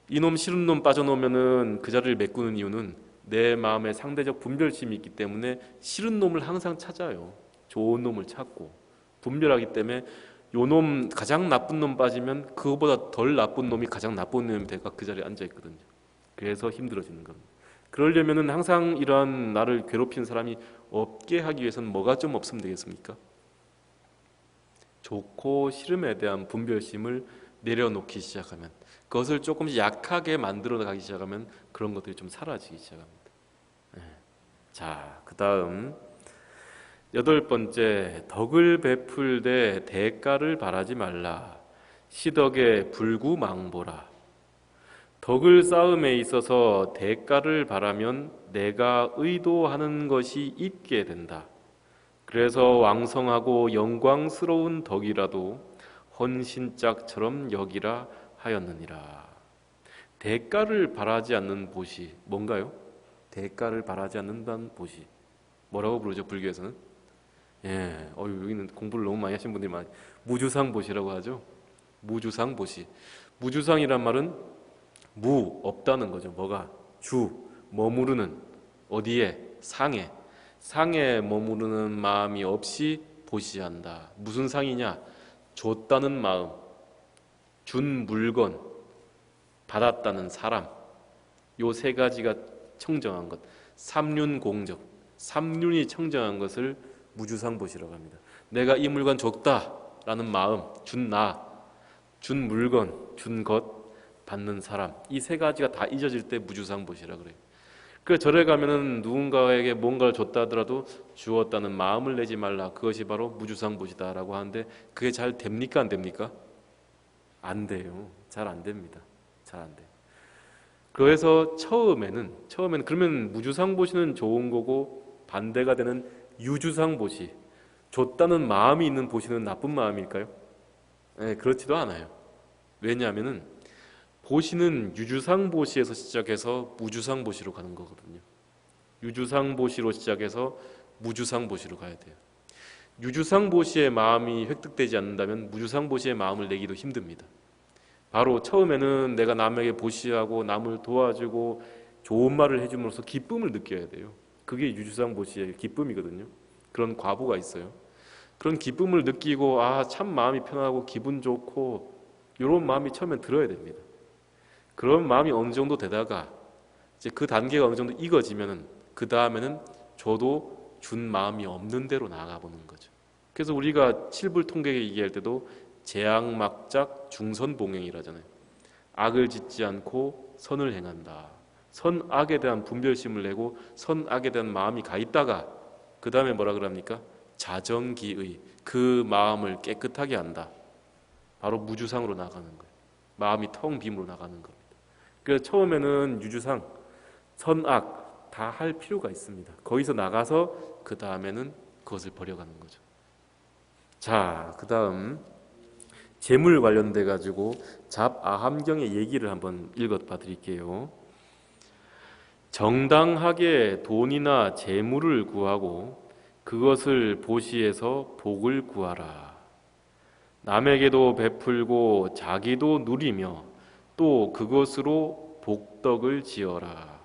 이놈 싫은 놈 빠져놓으면은 그 자리를 메꾸는 이유는 내 마음에 상대적 분별심이 있기 때문에 싫은 놈을 항상 찾아요. 좋은 놈을 찾고 분별하기 때문에 요 놈 가장 나쁜 놈 빠지면 그거보다 덜 나쁜 놈이 가장 나쁜 놈이 돼가 그 자리에 앉아 있거든요. 그래서 힘들어지는 겁니다. 그러려면은 항상 이러한 나를 괴롭히는 사람이 없게 하기 위해서는 뭐가 좀 없으면 되겠습니까? 좋고 싫음에 대한 분별심을 내려놓기 시작하면, 그것을 조금씩 약하게 만들어 가기 시작하면 그런 것들이 좀 사라지기 시작합니다. 자, 그 다음 여덟 번째, 덕을 베풀되 대가를 바라지 말라. 시덕에 불구망보라. 덕을 쌓음에 있어서 대가를 바라면 내가 의도하는 것이 있게 된다. 그래서 왕성하고 영광스러운 덕이라도 헌신짝처럼 여기라 하였느니라. 대가를 바라지 않는 보시 뭔가요? 대가를 바라지 않는다는 보시. 뭐라고 부르죠 불교에서는? 여기는 공부를 너무 많이 하신 분들이 많이 무주상보시라고 하죠. 무주상보시. 무주상이란 말은 무 없다는 거죠. 뭐가 주 머무르는 어디에 상에 머무르는 마음이 없이 보시한다. 무슨 상이냐? 줬다는 마음, 준 물건, 받았다는 사람. 요 세 가지가 청정한 것. 삼륜공적. 삼륜이 청정한 것을 무주상보시라고 합니다. 내가 이 물건 줬다라는 마음, 준 물건, 준 것, 받는 사람. 이 세 가지가 다 잊어질 때 무주상보시라 그래요. 그 절에 가면은 누군가에게 뭔가를 줬다 하더라도 주었다는 마음을 내지 말라. 그것이 바로 무주상보시다라고 하는데 그게 잘 됩니까 안 됩니까? 안 돼요. 잘 안 됩니다. 잘 안 돼요. 그래서 처음에는 그러면 무주상보시는 좋은 거고 반대가 되는 유주상보시, 줬다는 마음이 있는 보시는 나쁜 마음일까요? 그렇지도 않아요. 왜냐하면은 보시는 유주상보시에서 시작해서 무주상보시로 가는 거거든요. 유주상보시로 시작해서 무주상보시로 가야 돼요. 유주상보시의 마음이 획득되지 않는다면 무주상보시의 마음을 내기도 힘듭니다. 바로 처음에는 내가 남에게 보시하고 남을 도와주고 좋은 말을 해줌으로써 기쁨을 느껴야 돼요. 그게 유주상보시의 기쁨이거든요. 그런 과보가 있어요. 그런 기쁨을 느끼고 참 마음이 편하고 기분 좋고 이런 마음이 처음엔 들어야 됩니다. 그런 마음이 어느 정도 되다가 이제 그 단계가 어느 정도 익어지면은 그 다음에는 저도 준 마음이 없는 대로 나아가 보는 거죠. 그래서 우리가 칠불통객에 얘기할 때도 재앙막작 중선봉행이라잖아요. 악을 짓지 않고 선을 행한다. 선악에 대한 분별심을 내고 선악에 대한 마음이 가 있다가 그 다음에 뭐라 그럽니까? 자정기의, 그 마음을 깨끗하게 한다. 바로 무주상으로 나가는 거예요. 마음이 텅 빔으로 나가는 겁니다. 그래서 처음에는 유주상, 선악 다 할 필요가 있습니다. 거기서 나가서 그 다음에는 그것을 버려가는 거죠. 자, 그 다음 재물 관련돼 가지고 잡아함경의 얘기를 한번 읽어봐 드릴게요. 정당하게 돈이나 재물을 구하고 그것을 보시해서 복을 구하라. 남에게도 베풀고 자기도 누리며 또 그것으로 복덕을 지어라.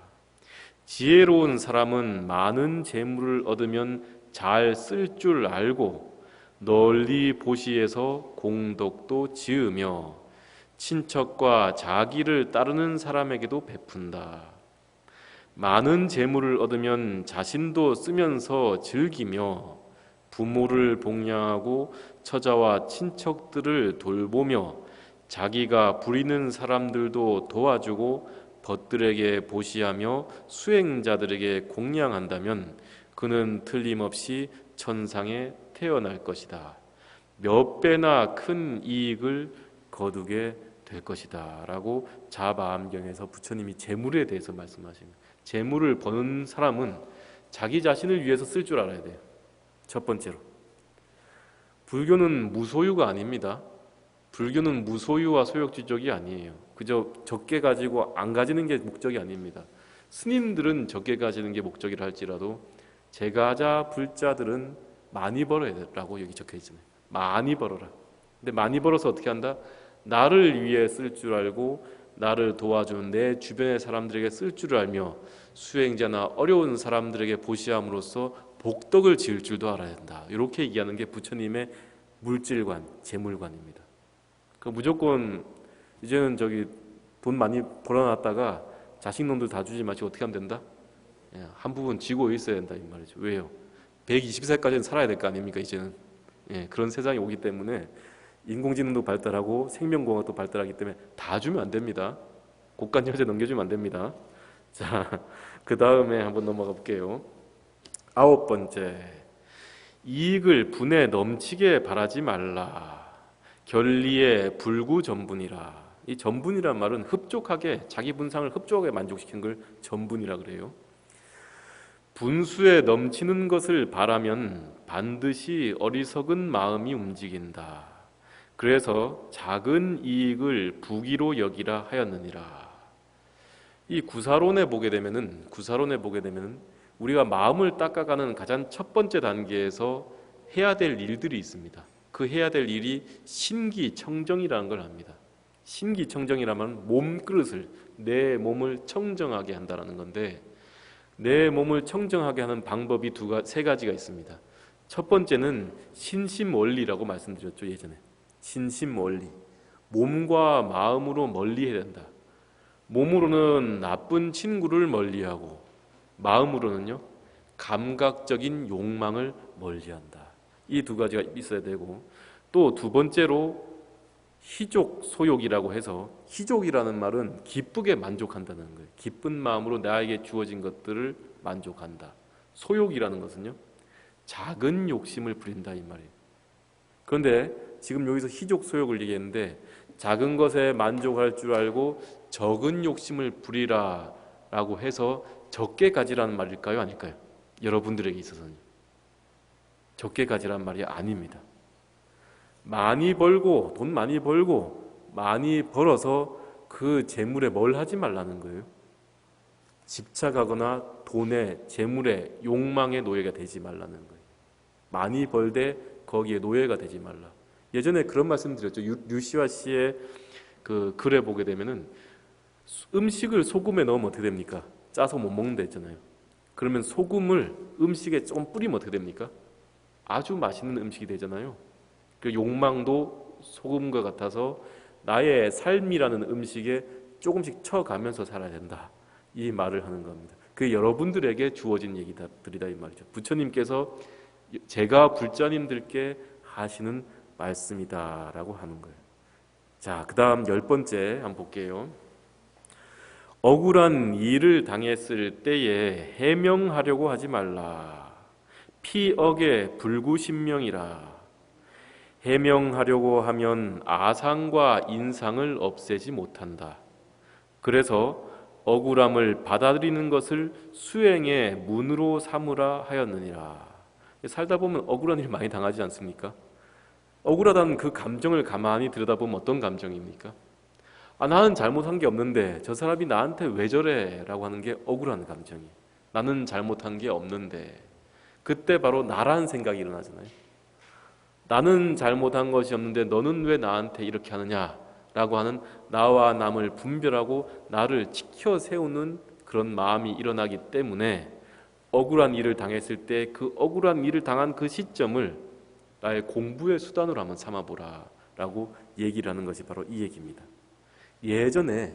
지혜로운 사람은 많은 재물을 얻으면 잘 쓸 줄 알고 널리 보시해서 공덕도 지으며 친척과 자기를 따르는 사람에게도 베푼다. 많은 재물을 얻으면 자신도 쓰면서 즐기며 부모를 복양하고 처자와 친척들을 돌보며 자기가 부리는 사람들도 도와주고 벗들에게 보시하며 수행자들에게 공양한다면 그는 틀림없이 천상에 태어날 것이다. 몇 배나 큰 이익을 거두게 될 것이다 라고 자바암경에서 부처님이 재물에 대해서 말씀하십니다. 재물을 버는 사람은 자기 자신을 위해서 쓸 줄 알아야 돼요. 첫 번째로 불교는 무소유가 아닙니다. 불교는 무소유와 소욕지족이 아니에요. 그저 적게 가지고 안 가지는 게 목적이 아닙니다. 스님들은 적게 가지는 게 목적이라 할지라도 제가자 불자들은 많이 벌어라라고 여기 적혀 있잖아요. 많이 벌어라. 근데 많이 벌어서 어떻게 한다? 나를 위해 쓸 줄 알고 나를 도와주는 내 주변의 사람들에게 쓸 줄 알며 수행자나 어려운 사람들에게 보시함으로써 복덕을 지을 줄도 알아야 한다. 이렇게 얘기하는 게 부처님의 물질관, 재물관입니다. 그러니까 무조건 이제는 돈 많이 벌어놨다가 자식놈들 다 주지 마시고 어떻게 하면 된다? 한 부분 쥐고 있어야 된다 이 말이죠. 왜요? 120세까지는 살아야 될 거 아닙니까 이제는. 그런 세상이 오기 때문에 인공지능도 발달하고 생명공학도 발달하기 때문에 다 주면 안 됩니다. 고관여제 넘겨주면 안 됩니다. 자, 그 다음에 한번 넘어가 볼게요. 9번째, 이익을 분에 넘치게 바라지 말라. 결리의 불구전분이라. 이 전분이란 말은 흡족하게 자기 분상을 흡족하게 만족시키는 걸 전분이라 그래요. 분수에 넘치는 것을 바라면 반드시 어리석은 마음이 움직인다. 그래서 작은 이익을 부귀로 여기라 하였느니라. 이 구사론에 보게 되면은 우리가 마음을 닦아가는 가장 첫 번째 단계에서 해야 될 일들이 있습니다. 그 해야 될 일이 신기청정이라는 걸 합니다. 신기청정이라면 몸그릇을, 내 몸을 청정하게 한다는 건데, 내 몸을 청정하게 하는 방법이 세 가지가 있습니다. 첫 번째는 신심원리라고 말씀드렸죠, 예전에. 신심원리. 몸과 마음으로 멀리해야 된다. 몸으로는 나쁜 친구를 멀리하고, 마음으로는요, 감각적인 욕망을 멀리한다. 이 두 가지가 있어야 되고, 또 두 번째로 희족, 소욕이라고 해서, 희족이라는 말은 기쁘게 만족한다는 거예요. 기쁜 마음으로 나에게 주어진 것들을 만족한다. 소욕이라는 것은요, 작은 욕심을 부린다 이 말이에요. 그런데 지금 여기서 희족, 소욕을 얘기했는데, 작은 것에 만족할 줄 알고 적은 욕심을 부리라 라고 해서 적게 가지라는 말일까요? 아닐까요? 여러분들에게 있어서는 적게 가지라는 말이 아닙니다. 많이 벌고, 돈 많이 벌고 많이 벌어서 그 재물에 뭘 하지 말라는 거예요. 집착하거나 돈에, 재물에, 욕망의 노예가 되지 말라는 거예요. 많이 벌되 거기에 노예가 되지 말라. 예전에 그런 말씀 드렸죠. 류시화 씨의 그 글에 보게 되면은 음식을 소금에 넣으면 어떻게 됩니까? 짜서 못 먹는다 했잖아요. 그러면 소금을 음식에 조금 뿌리면 어떻게 됩니까? 아주 맛있는 음식이 되잖아요. 그 욕망도 소금과 같아서 나의 삶이라는 음식에 조금씩 쳐가면서 살아야 된다. 이 말을 하는 겁니다. 그게 여러분들에게 주어진 얘기들이다 이 말이죠. 부처님께서 제가 불자님들께 하시는 말씀이다라고 하는 거예요. 자, 그 다음 10번째 한번 볼게요. 억울한 일을 당했을 때에 해명하려고 하지 말라. 피억의 불구신명이라. 해명하려고 하면 아상과 인상을 없애지 못한다. 그래서 억울함을 받아들이는 것을 수행의 문으로 삼으라 하였느니라. 살다 보면 억울한 일 많이 당하지 않습니까? 억울하다는 그 감정을 가만히 들여다보면 어떤 감정입니까? 아, 나는 잘못한 게 없는데 저 사람이 나한테 왜 저래? 라고 하는 게 억울한 감정이에요. 나는 잘못한 게 없는데. 그때 바로 나라는 생각이 일어나잖아요. 나는 잘못한 것이 없는데 너는 왜 나한테 이렇게 하느냐? 라고 하는 나와 남을 분별하고 나를 지켜 세우는 그런 마음이 일어나기 때문에 억울한 일을 당했을 때 그 억울한 일을 당한 그 시점을 나의 공부의 수단으로 한번 삼아보라 라고 얘기를 하는 것이 바로 이 얘기입니다. 예전에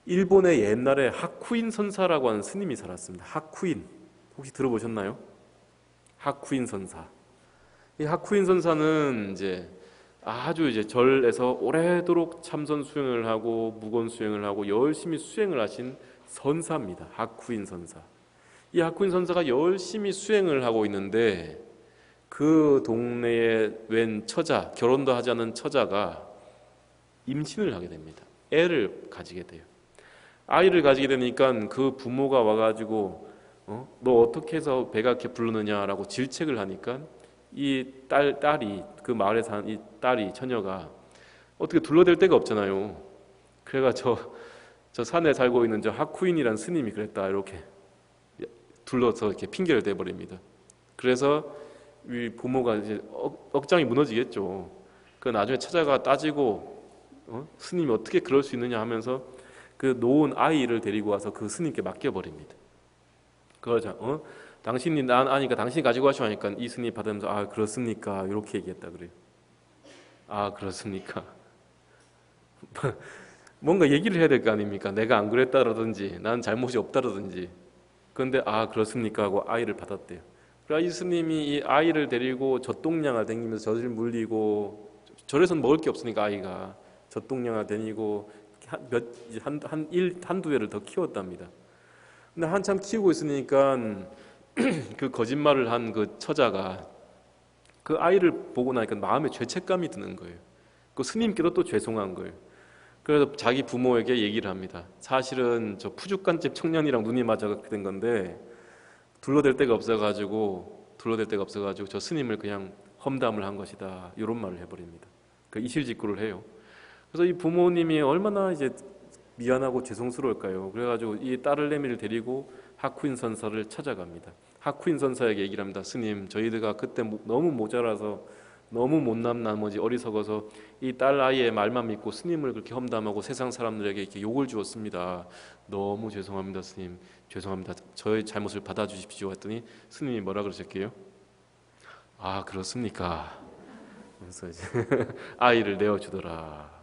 일본의 옛날에 하쿠인 선사라고 하는 스님이 살았습니다. 하쿠인 혹시 들어보셨나요? 하쿠인 선사. 이 하쿠인 선사는 아주 절에서 오래도록 참선 수행을 하고 무건 수행을 하고 열심히 수행을 하신 선사입니다. 하쿠인 선사. 이 하쿠인 선사가 열심히 수행을 하고 있는데 그 동네에 웬 처자, 결혼도 하지 않은 처자가 임신을 하게 됩니다. 애를 가지게 돼요. 아이를 가지게 되니까 그 부모가 와가지고 너 어떻게 해서 배가 이렇게 부르느냐라고 질책을 하니까 이 딸이 그 마을에 사는 이 딸이 처녀가 어떻게 둘러댈 데가 없잖아요. 그래가 저 산에 살고 있는 저 하쿠인이라는 스님이 그랬다 이렇게 둘러서 이렇게 핑계를 대버립니다. 그래서 이 부모가 이제 억장이 무너지겠죠. 그 나중에 찾아가 따지고 스님이 어떻게 그럴 수 있느냐 하면서 그 놓은 아이를 데리고 와서 그 스님께 맡겨버립니다. 그러자 당신이 난 아니까 당신이 가지고 가시오 하니까 이 스님이 받으면서 아 그렇습니까 이렇게 얘기했다 그래요. 아 그렇습니까. 뭔가 얘기를 해야 될 거 아닙니까? 내가 안 그랬다라든지 난 잘못이 없다라든지. 그런데 아 그렇습니까 하고 아이를 받았대요. 그래서 이 스님이 이 아이를 데리고 젖동량을 다니면서 젖을 물리고 절에서는 먹을 게 없으니까 아이가 젖동량을 다니고 한두 해를 더 키웠답니다. 근데 한참 키우고 있으니까 그 거짓말을 한 그 처자가 그 아이를 보고 나니까 마음에 죄책감이 드는 거예요. 그 스님께도 또 죄송한 거예요. 그래서 자기 부모에게 얘기를 합니다. 사실은 저 푸죽간집 청년이랑 눈이 맞아서 된 건데 둘러댈 데가 없어가지고 저 스님을 그냥 험담을 한 것이다. 이런 말을 해버립니다. 그 이실직고를 해요. 그래서 이 부모님이 얼마나 미안하고 죄송스러울까요? 그래가지고 이 딸을내미를 데리고 하쿠인 선사를 찾아갑니다. 하쿠인 선사에게 얘기를 합니다. 스님, 저희들가 그때 너무 모자라서 너무 못난 나머지 어리석어서 이 딸 아이의 말만 믿고 스님을 그렇게 험담하고 세상 사람들에게 이렇게 욕을 주었습니다. 너무 죄송합니다, 스님. 죄송합니다. 저의 잘못을 받아주십시오. 했더니 스님이 뭐라 그러셨게요? 아, 그렇습니까? 그래서 이제 아이를 내어주더라.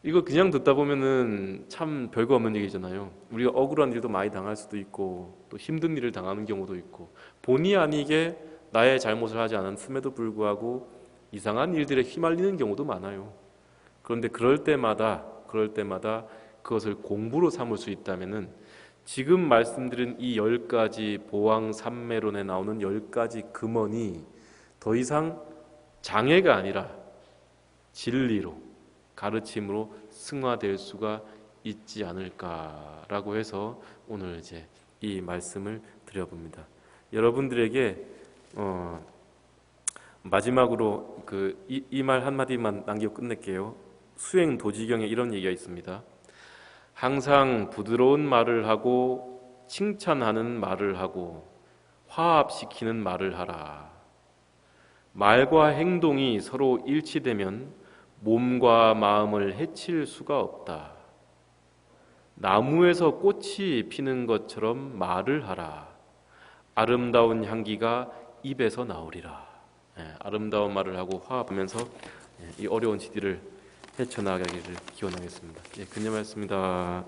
이거 그냥 듣다 보면은 참 별거 없는 얘기잖아요. 우리가 억울한 일도 많이 당할 수도 있고 또 힘든 일을 당하는 경우도 있고 본의 아니게 나의 잘못을 하지 않았음에도 불구하고 이상한 일들에 휘말리는 경우도 많아요. 그런데 그럴 때마다 그것을 공부로 삼을 수 있다면은 지금 말씀드린 이 10가지 보왕 삼매론에 나오는 10가지 금언이 더 이상 장애가 아니라 진리로 가르침으로 승화될 수가 있지 않을까라고 해서 오늘 이제 이 말씀을 드려봅니다. 여러분들에게 마지막으로 이 말 한마디만 남기고 끝낼게요. 수행 도지경에 이런 얘기가 있습니다. 항상 부드러운 말을 하고 칭찬하는 말을 하고 화합시키는 말을 하라. 말과 행동이 서로 일치되면 몸과 마음을 해칠 수가 없다. 나무에서 꽃이 피는 것처럼 말을 하라. 아름다운 향기가 입에서 나오리라. 아름다운 말을 하고 화합하면서 이 어려운 지디를 헤쳐나가기를 기원하겠습니다. 그녀 말씀입니다.